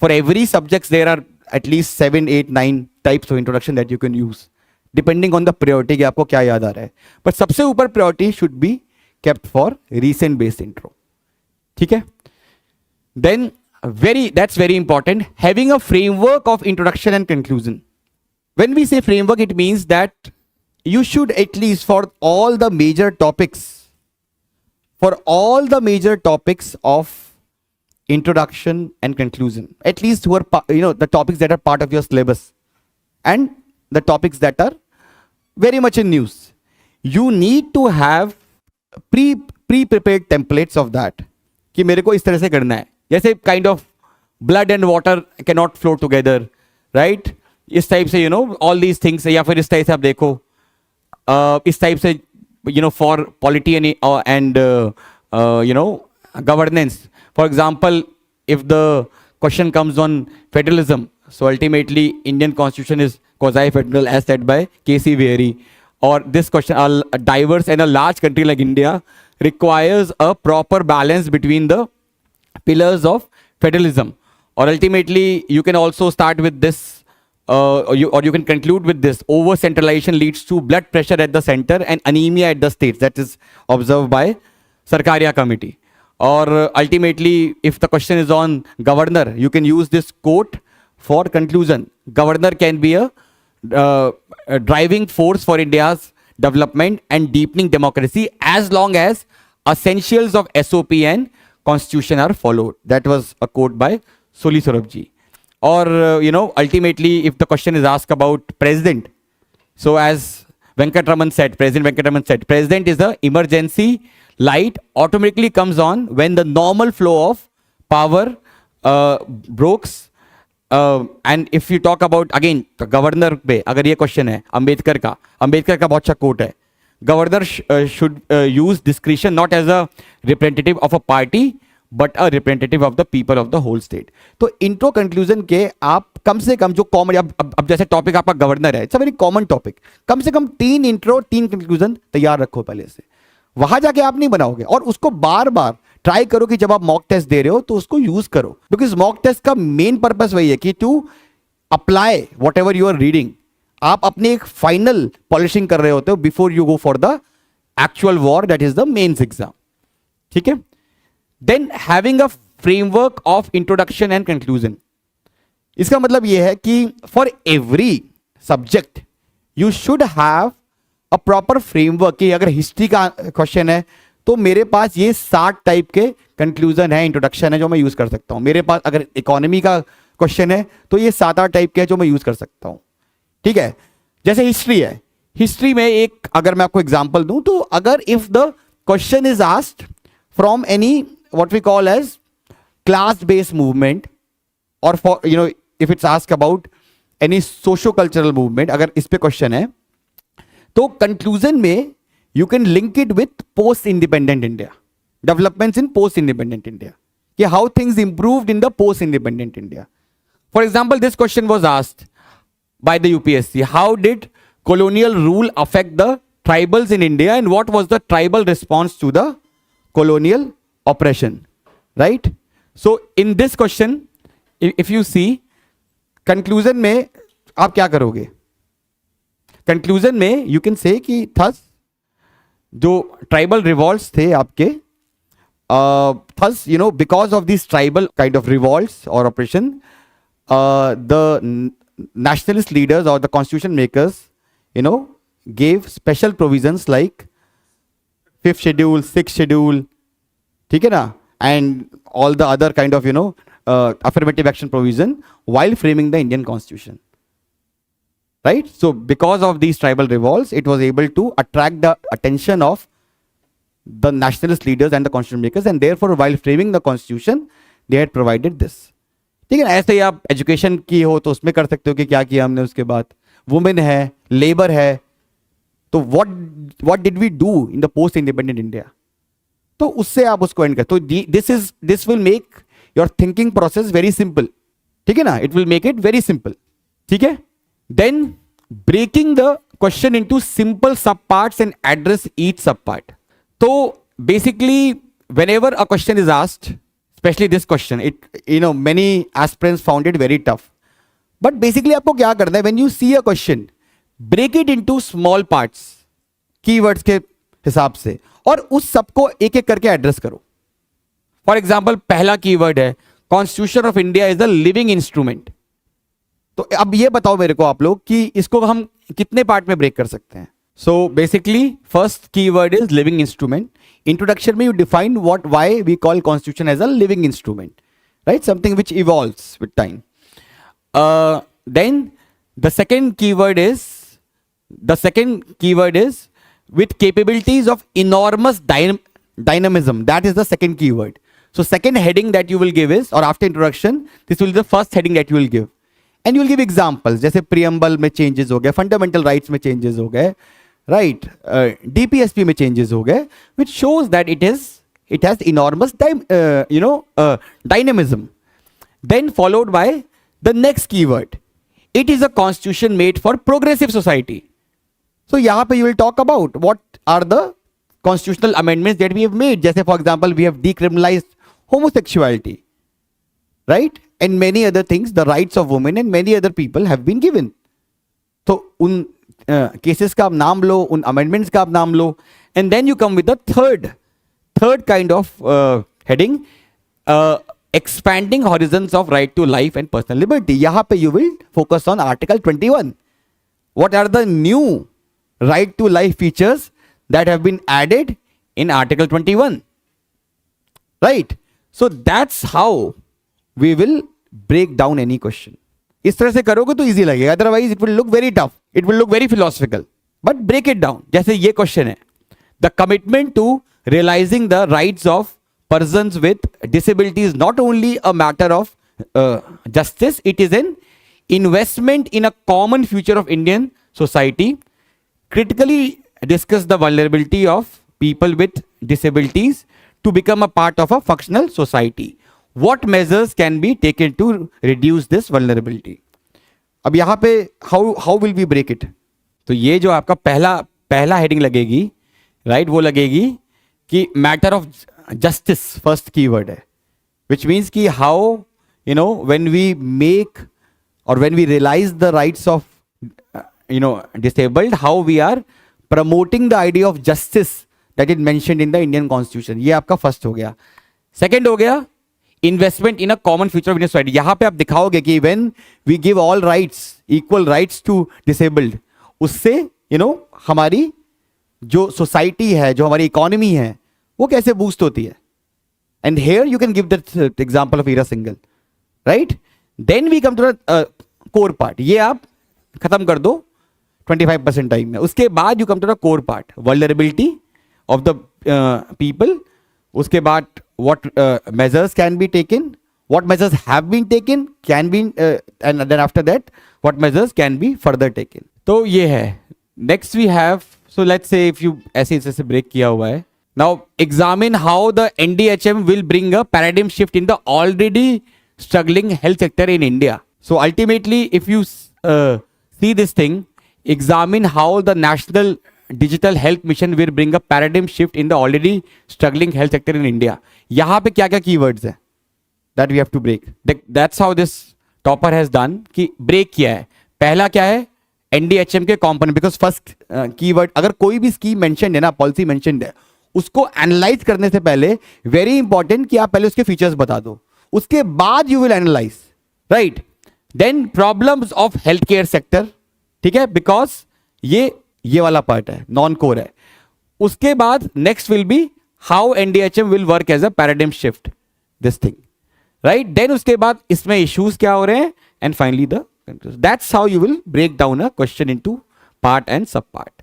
For every subjects, there are at least 7, 8, 9 types of introduction that you can use, depending on the priority कि आपको क्या याद आ रहा है. But सबसे ऊपर priority should be kept for recent based intro. ठीक है? Then that's very important. Having a framework of introduction and conclusion. When we say framework, it means that you should at least for all the major topics of introduction and conclusion, at least who are the topics that are part of your syllabus and the topics that are very much in news, you need to have pre-prepared templates of that कि मेरे को इस तरह से करना है. जैसे kind of blood and water cannot flow together, right? इस टाइप से all these things, या फिर इस टाइप से आप देखो इस टाइप से for polity and governance. For example, if the question comes on federalism, so ultimately Indian constitution is quasi-federal as said by K.C. Veri. Or this question, a diverse and a large country like India requires a proper balance between the pillars of federalism. Or ultimately, you can also start with this, or you can conclude with this: over centralization leads to blood pressure at the center and anemia at the states. That is observed by Sarkaria Committee. Or ultimately, if the question is on governor, you can use this quote for conclusion. Governor can be a driving force for India's development and deepening democracy as long as essentials of SOP and constitution are followed. That was a quote by Soli Sorabji. Or, ultimately, if the question is asked about president, so as President Venkatraman said, president is the emergency light automatically comes on when the normal flow of power breaks. And if you talk about again governor पे अगर ये question है अंबेडकर का बहुत अच्छा coat है. Governor should use discretion not as a representative of a party but a representative of the people of the whole state. तो intro conclusion के आप कम से कम जो कॉमन अब जैसे टॉपिक आपका गवर्नर है, it's a very common topic, कम से कम 3 इंट्रो 3 कंक्लूजन तैयार रखो पहले से. वहां जाके आप नहीं बनाओगे और उसको बार बार ट्राई करो कि जब आप मॉक टेस्ट दे रहे हो तो उसको यूज करो. बिकॉज मॉक टेस्ट का मेन पर्पस वही है कि to apply whatever you are reading. आप अपनी एक फाइनल पॉलिशिंग कर रहे होते हो before you go for the actual war, that is the mains exam. ठीक है? Then having a framework of introduction and conclusion. इसका मतलब यह है कि for every subject you should have a proper framework. कि अगर हिस्ट्री का क्वेश्चन है तो मेरे पास ये 60 टाइप के कंक्लूजन है, इंट्रोडक्शन है जो मैं यूज कर सकता हूं. मेरे पास अगर इकोनॉमी का क्वेश्चन है तो ये 7-8 टाइप के है जो मैं यूज कर सकता हूं. ठीक है? जैसे हिस्ट्री है, हिस्ट्री में एक अगर मैं आपको एग्जांपल दूं तो अगर if the question is asked from any what we call as class based movement और for if it's asked about any socio cultural movement, अगर इस पे क्वेश्चन है तो कंक्लूजन में you can link it with post-independent India, developments in post-independent India, how things improved in the post-independent India. For example, this question was asked by the UPSC: how did colonial rule affect the tribals in India and what was the tribal response to the colonial oppression? Right? So in this question, if you see, conclusion में आप क्या करोगे? Conclusion में you can say कि thus जो tribal revolts थे आपके, thus because of these tribal kind of revolts or oppression, the nationalist leaders or the constitution makers gave special provisions like 5th schedule, 6th schedule, ठीक है ना, and all the other kind of affirmative action provision while framing the Indian constitution. Right? So because of these tribal revolts, it was able to attract the attention of the nationalist leaders and the constitution makers, and therefore while framing the constitution they had provided this. ठीक है ना? ऐसे ही आप education की हो तो उसमें कर सकते हो कि क्या किया हमने. उसके बाद वुमेन है, लेबर है, तो what did we do in the post independent India, तो उससे आप उसको एंड कर. तो this will make your thinking process very simple. ठीक है ना? It will make it very simple. ठीक है? Then breaking the question into simple subparts and address each subpart. So basically, whenever a question is asked, especially this question. Many aspirants found it very tough. But basically आपको क्या करना है, when you see a question, break it into small parts, keywords के हिसाब से, और उस सबको एक एक करके एड्रेस करो. फॉर एग्जाम्पल पहला कीवर्ड है constitution of India is the living instrument. तो अब ये बताओ मेरे को आप लोग कि इसको हम कितने पार्ट में ब्रेक कर सकते हैं. So basically first keyword is living instrument. Introduction में you define what why we call constitution as a living instrument, right, something which evolves with time. Then the second keyword is with capabilities of enormous dynamism. That is the second keyword. So second heading that you will give is, or after introduction, this will be the first heading that you will give. And you will give examples. जैसे preamble में changes हो गए, fundamental rights में changes हो गए, right? DPSP में changes हो गए, which shows that it has enormous dynamism. Then followed by the next keyword. It is a constitution made for progressive society. So यहाँ पे you will talk about what are the constitutional amendments that we have made. जैसे for example we have decriminalized homosexuality, right? And many other things, the rights of women and many other people have been given. तो उन cases का आप नाम लो, उन amendments का आप नाम लो, and then you come with the third kind of heading, expanding horizons of right to life and personal liberty. यहाँ पे you will focus on Article 21. What are the new right to life features that have been added in Article 21? Right? So that's how we will break down any question. इस तरह से करोगे तो easy लगेगा, otherwise it will look very tough, it will look very philosophical. But break it down. जैसे ये question है, the commitment to realizing the rights of persons with disability is not only a matter of justice, it is an investment in a common future of Indian society. Critically discuss the vulnerability of people with disabilities to become a part of a functional society. What measures can be taken to reduce this vulnerability? अब यहाँ पे how will we break it? तो ये जो आपका पहला heading लगेगी, right, वो लगेगी कि matter of justice first keyword है, which means कि how when we make or when we realize the rights of disabled, how we are promoting the idea of justice that is mentioned in the Indian Constitution. ये आपका first हो गया. Second हो गया investment in a common future of Indian society. यहां पे आप दिखाओगे कि when we give all rights, equal rights to disabled, उससे हमारी जो सोसाइटी है, जो हमारी इकोनॉमी है, वो कैसे बूस्ट होती है. And here you can give that example of Hira Singhal, right. Then we come to the core part. ये आप खत्म कर दो 25% टाइम में. उसके बाद you come to the core part, vulnerability of the people. उसके बाद what measures can be taken, what measures have been taken, can be and then after that what measures can be further taken. तो ये है. Next we have, so let's say if you ऐसे break किया हुआ है. Now examine how the NDHM will bring a paradigm shift in the already struggling health sector in India. So ultimately if you see this thing, examine how the national digital health mission will bring a paradigm shift in the already struggling health sector in India. यहाँ पे क्या क्या keywords है that we have to break. That's how this topper has done कि break किया है. पहला क्या है, NDHM के component, because first keyword, अगर कोई भी scheme mentioned है ना, policy mentioned है, उसको analyze करने से पहले very important कि आप पहले उसके features बता दो, उसके बाद you will analyze, right. Then problems of healthcare sector, ठीक है, because ये वाला पार्ट है, नॉन कोर है. उसके बाद next will be how NDHM will work as a paradigm shift, this thing, right. Then उसके बाद इसमें इश्यूज क्या हो रहे हैं, and finally the conclusion. That's how you will break down a question into part and sub part.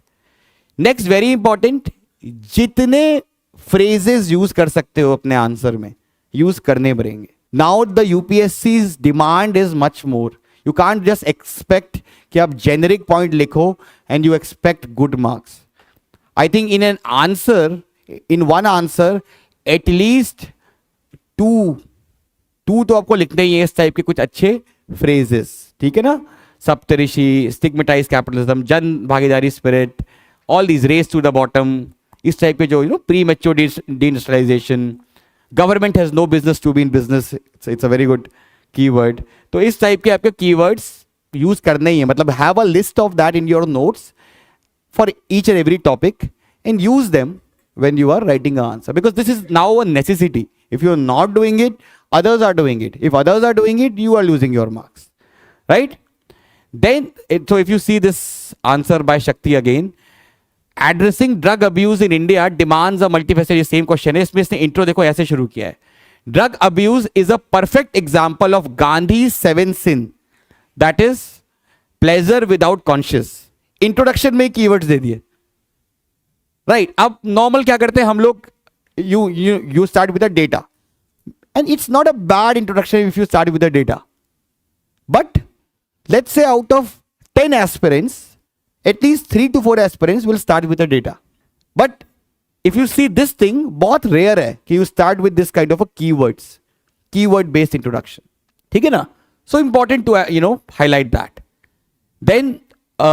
Next very important, जितने phrases use कर सकते हो अपने आंसर में, यूज करने पड़ेंगे. Now the UPSC's demand is much more. You can't just expect कि आप generic point लिखो and you expect good marks. I think in one answer, at least two तो आपको लिखने ही है इस टाइप के कुछ अच्छे phrases, ठीक है ना. सप्तऋषि, stigmatized capitalism, जन भागीदारी spirit, all these race to the bottom, इस टाइप के जो premature deindustrialization, government has no business to be in business, it's a very good keyword. तो इस टाइप के आपके कीवर्ड्स यूज करने ही है. मतलब have a list of that in your notes for each and every topic and use them when you are writing an answer, because this is now a necessity. If you are not doing it, others are doing it. If others are doing it, you are losing your marks, right? Then so if you see this answer by Shakti again, addressing drug abuse in India demands a multifaceted, same question है. इसमें इसने intro देखो ऐसे शुरू किया है. Drug abuse is a perfect example of Gandhi's 7th sin, that is pleasure without conscience. Introduction में keywords दे दिए. राइट. अब नॉर्मल क्या करते हैं हम लोग, you start with the data, and it's not a bad introduction if you start with the data, but let's say out of 10 aspirants at least 3 to 4 aspirants will start with the data. But if you see this thing, बहुत rare है कि you start with this kind of a keyword based introduction. ठीक है ना. So important to highlight that. Then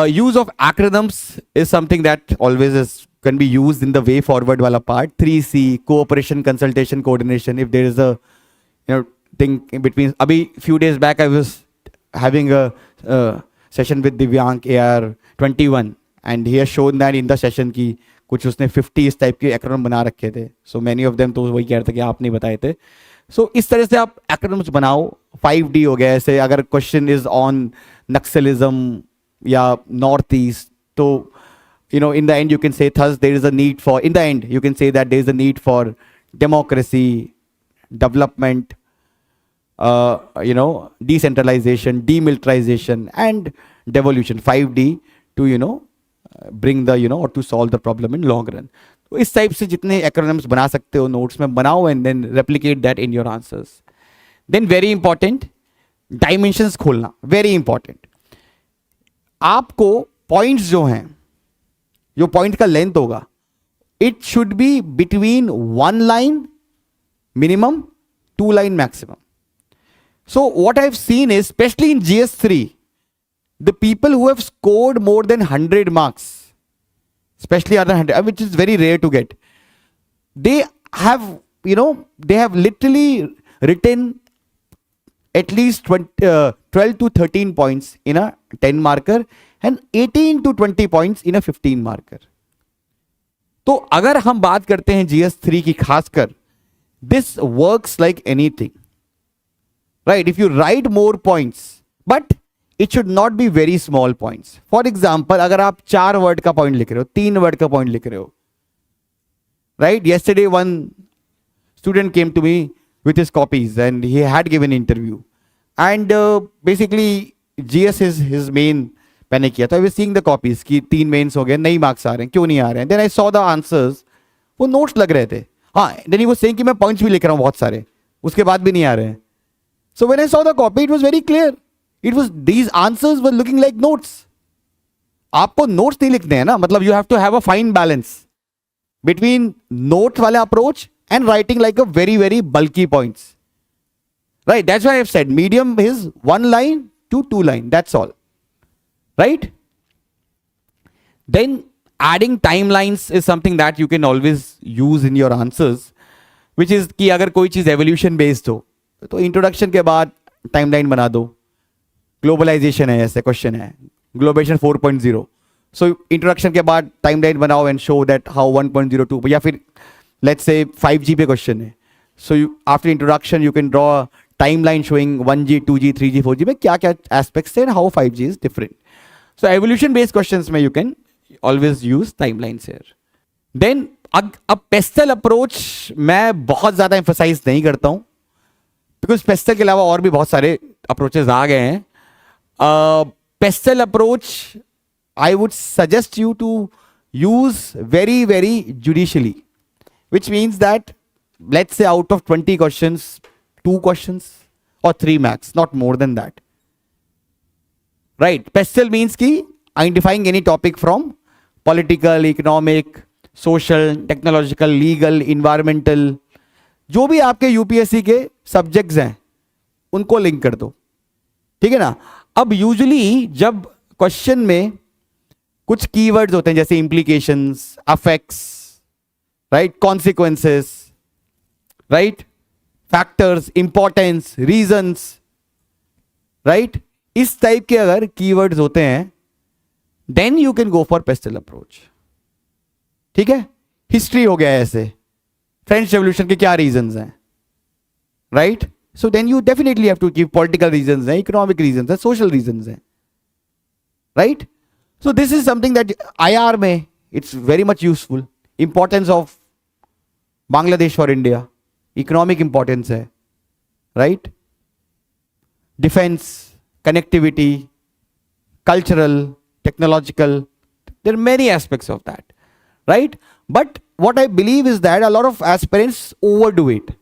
use of acronyms is something that always can be used in the way forward wala part. 3C, cooperation, consultation, coordination. If there is a thing in between. Abhi few days back I was having a session with Divyank AR21 and he has shown that in the session ki कुछ उसने 50 इस type के acronym बना रखे थे. So many of them तो वही कह रहे थे कि आप नहीं बताए थे. So इस तरह से आप acronyms बनाओ. 5D हो गया. ऐसे अगर question is on Naxalism या नॉर्थ ईस्ट, तो in the end you can say thus there is a need for, in the end you can say that there is a need for democracy, development, decentralization, demilitarization and devolution, 5D, to bring the or to solve the problem in long run. तो इस type से जितने acronyms बना सकते हो notes में बनाओ and then replicate that in your answers. Then very important, dimensions खोलना, very important. आपको पॉइंट्स जो हैं, जो पॉइंट का लेंथ होगा, it should be between 1 line minimum, 2 line maximum. So what I have seen is, specially in GS3, the people who have scored more than 100 marks, especially other 100, which is very rare to get, they have literally written at least 12 to 13 points in a 10 marker and 18 to 20 points in a 15 marker. तो अगर हम बात करते हैं GS3 की खासकर, this works like anything, right? If you write more points, but it should not be very small points. For example, अगर आप 4 word का point लिख रहे हो, 3 word का point लिख रहे हो, right? Yesterday one student came to me with his copies and he had given interview and basically GS is his main. मैंने किया था, I was seeing the copies कि 3 mains हो गए, नहीं marks आ रहे हैं, क्यों नहीं आ रहे हैं. Then I saw the answers, वो notes लग रहे थे. हाँ, then he was saying कि मैं points भी लिख रहा हूँ बहुत सारे, उसके बाद भी नहीं आ रहे हैं. So when I saw the copy, it was very clear. It was, these answers were looking like notes. आपको notes नहीं लिखने हैं ना, मतलब you have to have a fine balance between notes वाले approach and writing like a very, very bulky points. Right, that's why I've said medium is 1 line to 2 line, that's all. Right? Then adding timelines is something that you can always use in your answers, which is कि अगर कोई चीज़ evolution based हो तो introduction के बाद timeline बना दो. Globalization है, ऐसे question है, globalization 4.0. So introduction के बाद timeline बनाओ and show that how 1.02, या फिर let's say 5G पे question है. So after introduction you can draw a timeline showing 1G, 2G, 3G, 4G में क्या क्या aspects हैं and how 5G is different. So evolution based questions में you can always use timelines here. Then अब pestle approach मैं बहुत ज़्यादा emphasize नहीं करता हूँ, because pestle के अलावा और भी बहुत सारे approaches आ गए हैं. Pestle approach I would suggest you to use very, very judicially, which means that let's say out of 20 questions, 2 questions or 3 max, not more than that. Right? Pestle means कि identifying any topic from political, economic, social, technological, legal, environmental, जो भी आपके UPSC के subjects हैं उनको link कर दो. ठीक है ना. अब यूजुअली जब क्वेश्चन में कुछ कीवर्ड्स होते हैं जैसे implications, affects, right, consequences, right, factors, importance, reasons, right, इस टाइप के अगर कीवर्ड्स होते हैं then you can go for PESTLE approach. ठीक है, हिस्ट्री हो गया है ऐसे, फ्रेंच रेवोल्यूशन के क्या रीजंस हैं, right, so then you definitely have to give political reasons हैं, इकोनॉमिक रीजंस हैं, सोशल रीजंस हैं, right. So this is something that IR में it's very much useful. Importance of Bangladesh for India, economic importance है, right, defence, connectivity, cultural, technological, there are many aspects of that, right? But what I believe is that a lot of aspirants overdo it,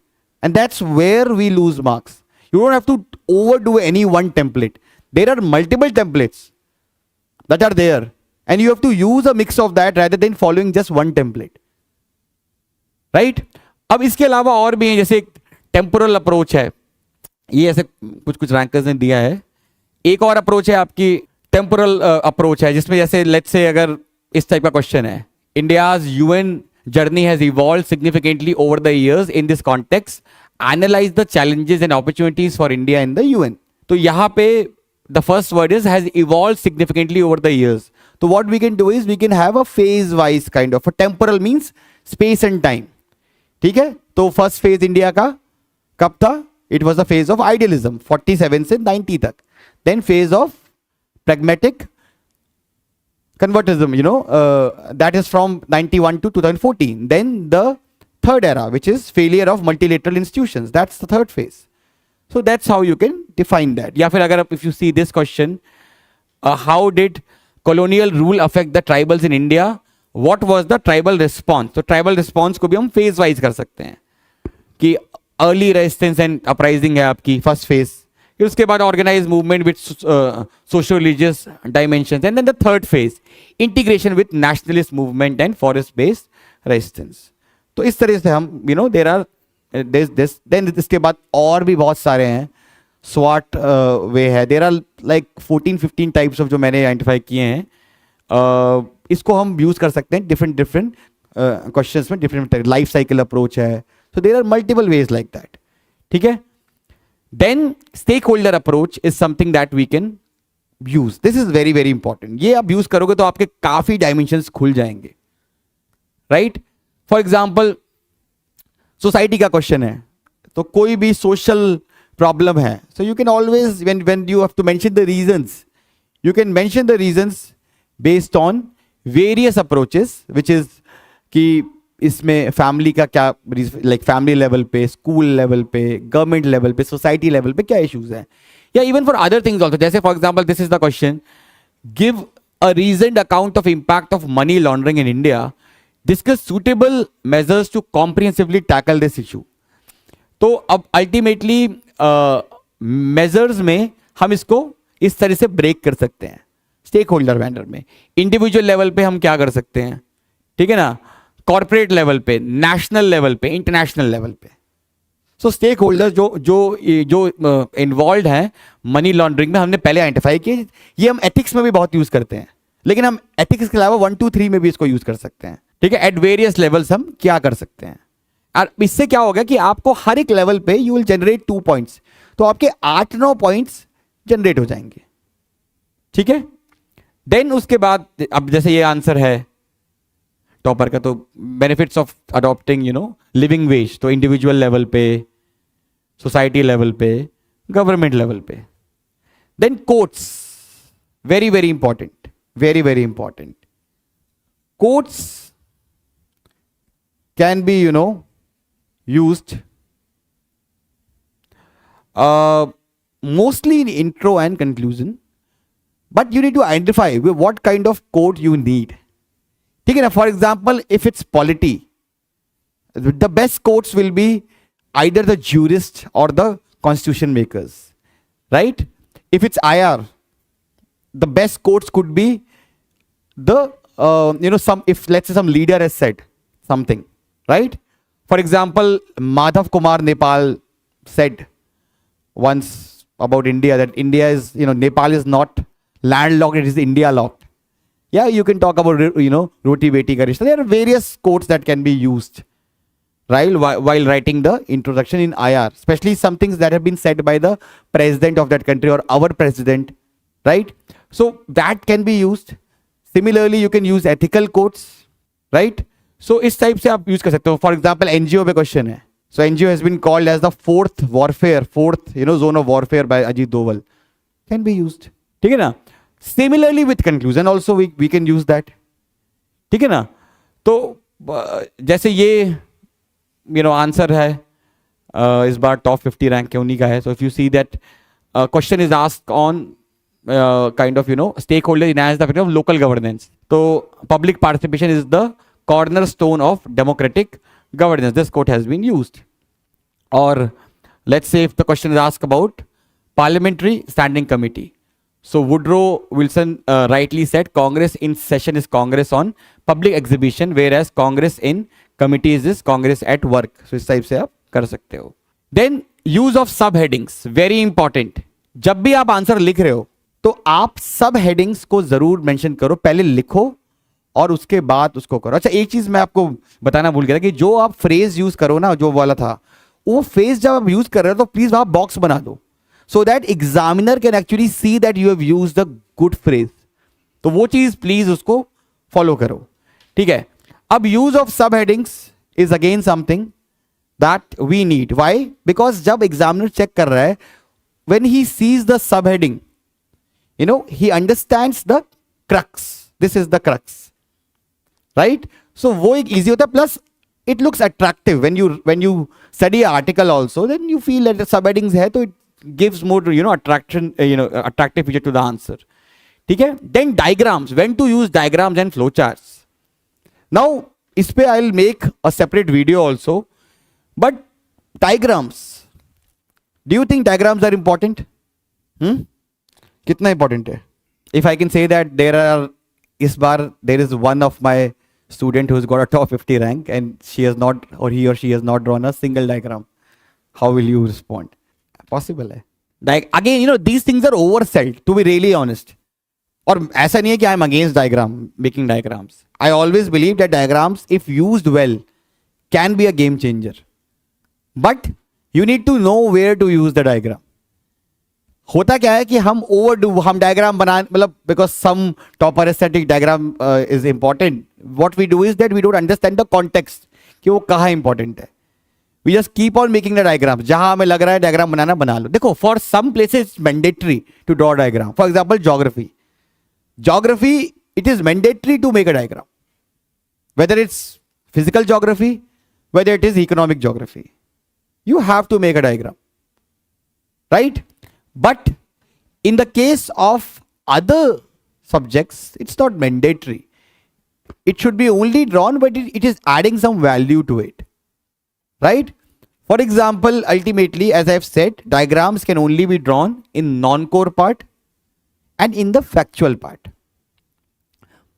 and that's where we lose marks. You don't have to overdo any one template. There are multiple templates that are there, and you have to use a mix of that rather than following just one template, right? अब इसके अलावा और भी हैं, जैसे temporal approach है, ये ऐसे कुछ कुछ रैंकर्स ने दिया है. एक और अप्रोच है आपकी टेम्पोरल अप्रोच है, जिसमें जैसे लेट्स से अगर इस टाइप का क्वेश्चन है, India's UN journey has evolve significantly over the years in this context, analyse the challenges and opportunities for India in the UN. तो यहां पे the first word is has evolve significantly over the years. तो what we can do is we can have a phase wise kind of, temporal means space and time. ठीक है, तो first phase India का कब था? It was the phase of idealism 47 से 90 तक. Then phase of pragmatic convertism, that is from 91 to 2014. Then the third era, which is failure of multilateral institutions, that's the third phase. So that's how you can define that. या फिर अगर if you see this question, how did colonial rule affect the tribals in India? What was the tribal response? तो tribal response को भी हम phase wise कर सकते हैं कि early resistance and uprising है आपकी फर्स्ट phase, फिर उसके बाद organise movement with social religious dimensions, and then the third phase integration with nationalist movement and forest based resistance. तो इस तरह से हम देयर आर देन इसके बाद और भी बहुत सारे हैं. स्वाट वे है, there are like 14-15 types of जो मैंने आइडेंटिफाई किए हैं. इसको हम यूज कर सकते हैं डिफरेंट क्वेश्चंस में, डिफरेंट लाइफ साइकिल अप्रोच है. So there are multiple ways like that. ठीक है, then stakeholder approach is something that we can use. This is very very important. ये आप यूज करोगे तो आपके काफी डायमेंशंस खुल जाएंगे, राइट. फॉर एग्जाम्पल सोसाइटी का क्वेश्चन है, तो कोई भी सोशल प्रॉब्लम है, so you can always when you have to mention the reasons, you can mention the reasons based on various approaches, which is कि इसमें फैमिली का क्या, लाइक फैमिली लेवल पे, स्कूल लेवल पे, गवर्नमेंट लेवल पे, society level पे क्या issues हैं, या even for other things also. जैसे for example this is the question, give a reasoned account of impact of money laundering in India, discuss suitable measures to comprehensively tackle this issue. तो अब ultimately measures में हम इसको इस तरह से break कर सकते हैं. स्टेक होल्डर मैनर में इंडिविजुअल लेवल पे हम क्या कर सकते हैं, ठीक है ना, कॉर्पोरेट लेवल पे, नेशनल लेवल पे, इंटरनेशनल लेवल पे. सो स्टेक होल्डर जो इन्वॉल्व हैं मनी लॉन्ड्रिंग में, हमने पहले आइडेंटिफाई किए. ये हम एथिक्स में भी बहुत यूज करते हैं, लेकिन हम एथिक्स के अलावा 1, 2, 3 में भी इसको यूज कर सकते हैं. ठीक है, एट वेरियस लेवल्स हम क्या कर सकते हैं. और इससे क्या होगा कि आपको हर एक लेवल पे यू विल जनरेट 2 पॉइंट्स, तो आपके 8-9 पॉइंट्स जनरेट हो जाएंगे. ठीक है, देन उसके बाद अब जैसे ये आंसर है टॉपर का, तो benefits of adopting living ways, तो इंडिविजुअल लेवल पे, सोसाइटी लेवल पे, गवर्नमेंट लेवल पे. Then quotes, very very important, very very important. Quotes can be used mostly in intro and conclusion, but you need to identify what kind of quote you need. ठीक है ना, for example if it's polity, the best quotes will be either the jurist और the constitution makers, right. If it's IR, the best quotes could be the some, if let's say some leader has said something, right. For example, Madhav Kumar Nepal said once about India that India is, Nepal is not landlocked, it is India locked. Yeah, you can talk about, roti beti ka rishta. There are various quotes that can be used, right? While writing the introduction in IR, especially some things that have been said by the president of that country or our president, right? So that can be used. Similarly, you can use ethical quotes, right? So इस type से आप use कर सकते हो. For example, NGO पे question है. So NGO has been called as the fourth zone of warfare by Ajit Doval. Can be used. ठीक है ना? Similarly with conclusion also we can use that. ठीक है ना? तो जैसे ये आंसर है इस बार टॉप 50 रैंक के उन्हीं का है. So if you see that question is asked on kind of stakeholder in the of local governance. तो public participation is the cornerstone of democratic governance. This quote has been used. Or let's say if the question is asked about parliamentary standing committee. So Woodrow Wilson rightly said Congress in session is Congress on public exhibition, whereas Congress in committees is Congress at work. So इस type से आप कर सकते हो. Then use of subheadings, very important. जब भी आप answer लिख रहे हो तो आप सब हेडिंग्स को जरूर मेंशन करो. पहले लिखो और उसके बाद उसको करो. अच्छा, एक चीज मैं आपको बताना भूल गया था कि जो आप फ्रेज यूज करो ना, जो वाला था, वो फ्रेज जब आप यूज कर रहे हो तो प्लीज वहां बॉक्स बना दो, so that examiner can actually see that you have used the good phrase. तो वो चीज प्लीज उसको फॉलो करो. ठीक है. अब use of subheadings is again something that we need. Why? Because जब एग्जामिनर चेक कर रहा है, when he sees the subheading, he understands the crux. This is the crux, right? So वो एक easy होता है. plus it looks attractive when you study an article also, then you feel that the subheadings है तो it gives more attraction, attractive feature to the answer. ठीक है. then diagrams, when to use diagrams and flow charts. now इस पे I'll make a separate video also, but diagrams, do you think diagrams are important? कितना important है? if I can say that इस बार there is one of my student who's got a top 50 rank and he or she has not drawn a single diagram. How will you respond? Possible है. Again, these things are oversold, to be really honest. और ऐसा नहीं है कि I'm against making diagrams. I always believe that diagrams, if used well, can be a game changer. But you need to know where to use the diagram. होता क्या है कि हम डायग्राम बना, मतलब because some topper aesthetic diagram is important. What we do is that we don't understand the context कि वो कहाँ इंपॉर्टेंट है. We just keep on making the diagram. जहां हमें लग रहा है डायग्राम बनाना, बना लो. देखो, for some places it's mandatory to draw diagram. For example geography it is mandatory to make a diagram, whether it's physical geography, whether it is economic geography. You have to make a diagram, right? But in the case of other subjects, it's not mandatory. It should be only drawn, but it is adding some value to it, right? For example, ultimately, as I've said, diagrams can only be drawn in non-core part and in the factual part.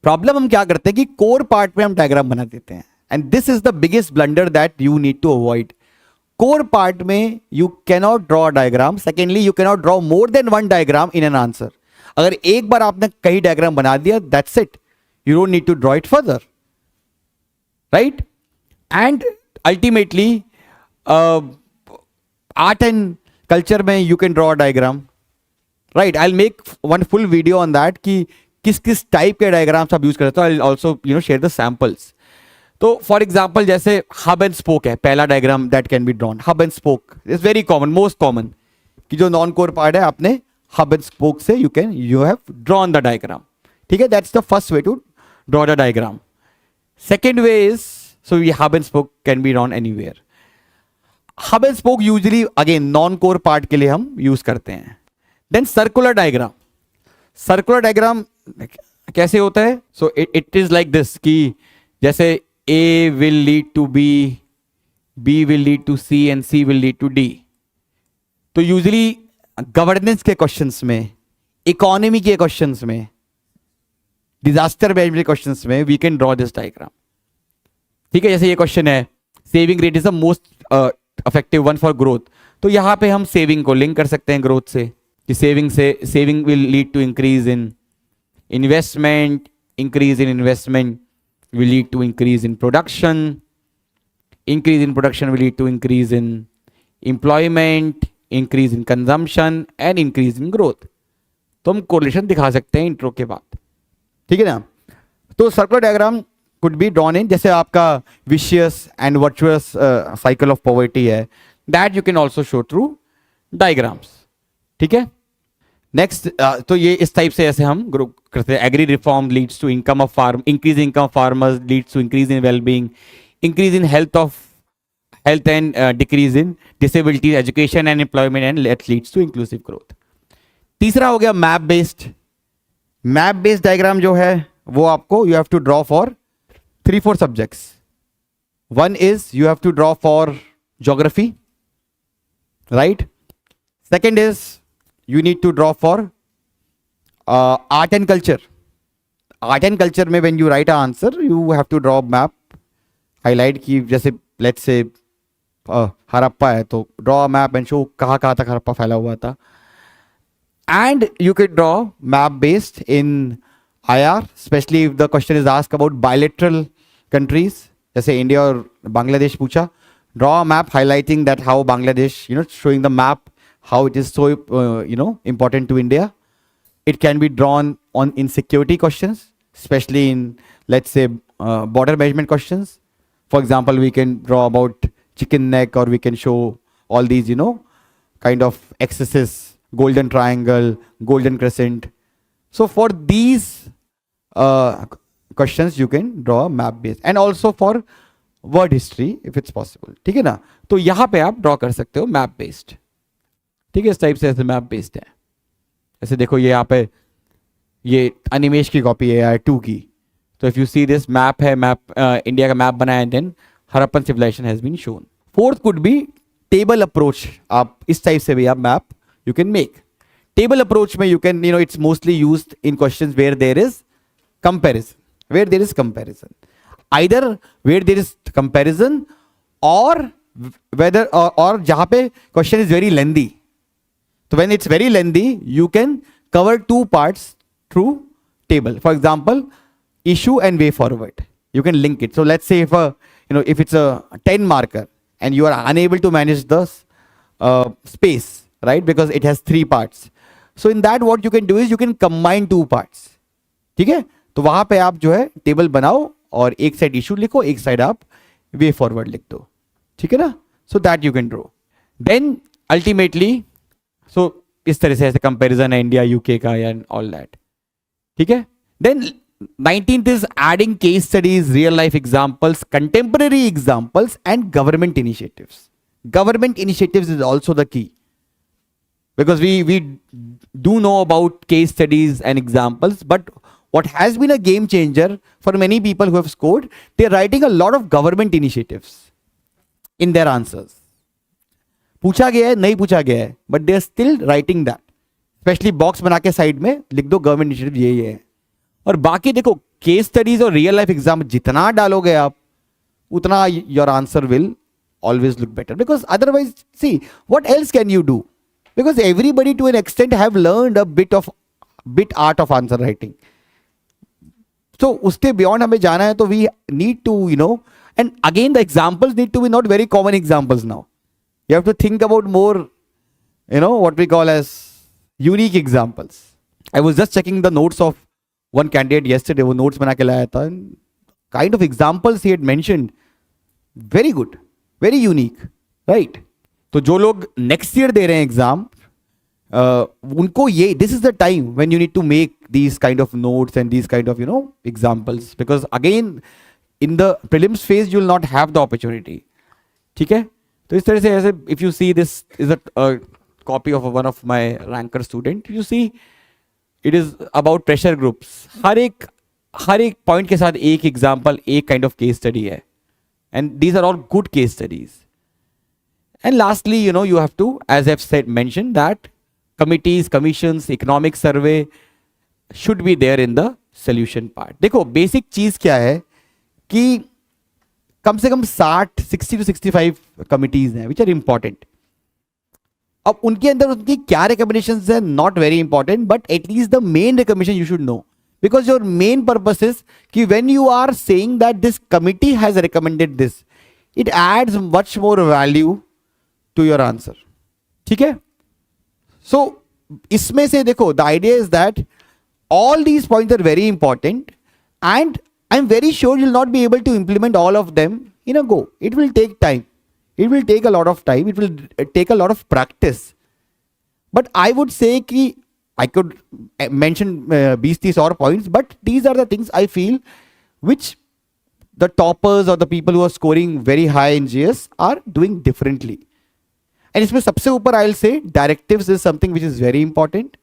Problem हम क्या करते हैं कि core part में हम diagram बना देते हैं, and this is the biggest blunder that you need to avoid. Core part में you cannot draw a diagram. Secondly, you cannot draw more than one diagram in an answer. अगर एक बार आपने कई diagram बना दिया, that's it. You don't need to draw it further, right? And ultimately, art and culture में you can draw a diagram, right? I'll make one full video on that कि किस type के डायग्राम्स आप use करते हो. I'll also share the samples. तो for example जैसे hub and spoke है, पहला diagram that can be drawn. Hub and spoke is very common, most common, कि जो नॉन कोर पार्ट है आपने हब एंड स्पोक से you have drawn the diagram. ठीक है. That's the first way to draw the diagram. Second way is, so ये hub and spoke can be drawn anywhere. Hub and spoke usually again non core part के लिए हम use करते हैं. Then circular diagram. Circular diagram कैसे होता है? So it is like this, कि जैसे A will lead to B, B will lead to C and C will lead to D. तो यूजली गवर्नेंस के क्वेश्चंस में, इकोनॉमी के क्वेश्चंस में, डिजास्टर मैनेजमेंट क्वेश्चंस में we can draw this diagram. ठीक है. जैसे ये क्वेश्चन है, saving rate is the most effective one for growth. तो यहां पे हम सेविंग को लिंक कर सकते हैं ग्रोथ से, कि saving will lead to increase in investment, increase in investment will lead to increase in production, increase in production will lead to increase in employment, increase in consumption and increase in growth. तो हम correlation दिखा सकते हैं intro के बाद, ठीक है ना। तो circular diagram could be drawn in, जैसे आपका vicious and virtuous cycle of poverty है, that you can also show through diagrams, ठीक है। नेक्स्ट, तो ये इस टाइप से ऐसे हम ग्रुप करते हैं। Agri reform leads to income of farm, increase income of farmers leads to increase in wellbeing, increase in health and decrease in disability, education and employment and leads to inclusive growth. तीसरा हो गया map based. Map based diagram जो है वो आपको you have to draw for 3-4 subjects. One is you have to draw for geography, right. Second is you need to draw for art and culture. Art and culture में when you write an answer you have to draw map, highlight की, जैसे let's say Harappa है तो draw a map and show कहाँ कहाँ तक हड़प्पा फैला हुआ था। And you could draw map based in IR, especially if the question is asked about bilateral countries, जैसे इंडिया और बांग्लादेश पूछा, draw a map highlighting that how Bangladesh, showing the map how it is so important to India. It can be drawn on in security questions, especially in, let's say, border management questions. For example, we can draw about chicken neck, or we can show all these kind of excesses, golden triangle, golden crescent. So for these questions you can draw a map base, and also for word history if it's possible, ठीक है ना। तो यहाँ पे आप draw कर सकते हो map based, ठीक है। इस टाइप से ऐसे मैप बेस्ड है। ऐसे देखो ये यहाँ पे ये अनिमेश की कॉपी है AI2 की। तो if you see this map है, मैप इंडिया का मैप बनाया, then Harappan civilization has been shown. Fourth could be table approach. आप इस टाइप से भी आप map you can make. Table approach में you can it's mostly used in questions where there is comparison, where there is comparison, either where there is comparison और whether और जहां पे question is very lengthy. So when it's very lengthy, you can cover 2 parts through table. For example, issue and way forward. You can link it. So let's say if it's a 10 marker and you are unable to manage the space, right? Because it has 3 parts. So in that, what you can do is you can combine 2 parts. ठीक है? तो वहां पे आप जो है table बनाओ और एक साइड इशू लिखो, एक साइड आप वे फॉरवर्ड लिख दो, ठीक है ना। So that you can draw. Then ultimately so इस तरह से ऐसे कंपैरिजन है इंडिया यूके का या ऑल दैट, ठीक है। Then 19th is adding case studies, real life examples, contemporary examples and government initiatives. Government initiatives is also the key, because we do know about case studies and examples, but what has been a game changer for many people who have scored, they are writing a lot of government initiatives in their answers. पूछा गया है, नहीं पूछा गया है, but they are still writing that. Specially box बना के side में लिख दो गवर्नमेंट इनिशिएटिव ये है। और बाकी देखो केस स्टडीज और रियल लाइफ एग्जाम जितना डालोगे आप उतना your answer will always look better, because otherwise see what else can you do, because everybody to an extent have learned a bit art of answer writing. तो उसके beyond हमें जाना है तो we need to and again the examples need to be not very common examples now. You have to think about more, what we call as unique examples. I was just checking the notes of one candidate yesterday. वो notes बना के लाया था. Kind of examples he had mentioned, very good, very unique, right? तो जो लोग next year दे रहे हैं exam, उनको ये this is the time when you need to make these kind of notes and these kind of examples, because again in the prelims phase you will not have the opportunity. ठीक है. तो इस तरह से ऐसे if you see this is a copy of one of my ranker student, you see it is about pressure groups. हर एक point के साथ एक एग्जांपल, एक काइंड ऑफ केस स्टडी है, and these are all good case studies. And lastly you have to, as I've said, mention that committees, commissions, economic survey should be there in the solution part. देखो basic चीज क्या है कि कम से कम 60 to 65 committees हैं which are important. अब उनके अंदर उनकी क्या रिकमेंडेशंस है not very important, but at least the main recommendation you should know, because your main purpose is कि when you are saying that this committee has recommended this, it adds much more value to your answer. ठीक है? So इसमें से देखो, the idea is that all these points are very important, and I'm very sure you'll not be able to implement all of them in a go. It will take time. It will take a lot of time. It will take a lot of practice. But I would say कि I could mention 20-30 और points, but these are the things I feel which the toppers or the people who are scoring very high in GS are doing differently. And इसमें सबसे ऊपर I'll say directives is something which is very important.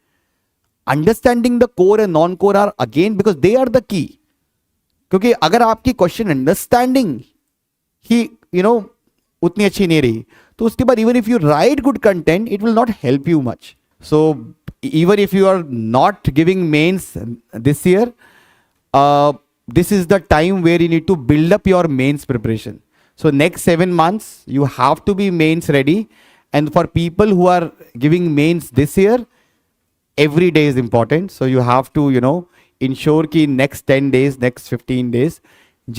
Understanding the core and non-core are again, because they are the key. क्योंकि अगर आपकी question understanding ही उतनी अच्छी नहीं रही, तो उसके बाद even if you write good content it will not help you much. So even if you are not giving mains this year, this is the time where you need to build up your mains preparation. So next 7 months you have to be mains ready, and for people who are giving mains this year, every day is important. So you have to ensure कि next 10 days, next 15 days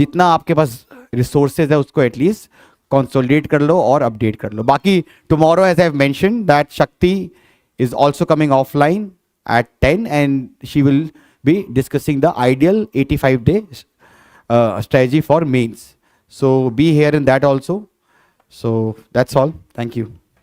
जितना आपके पास resources है उसको at least consolidate कर लो और update कर लो. बाकी tomorrow, as I've mentioned, that Shakti is also coming offline at 10, and she will be discussing the ideal 85-day strategy for mains. So be here in that also. So that's all. Thank you.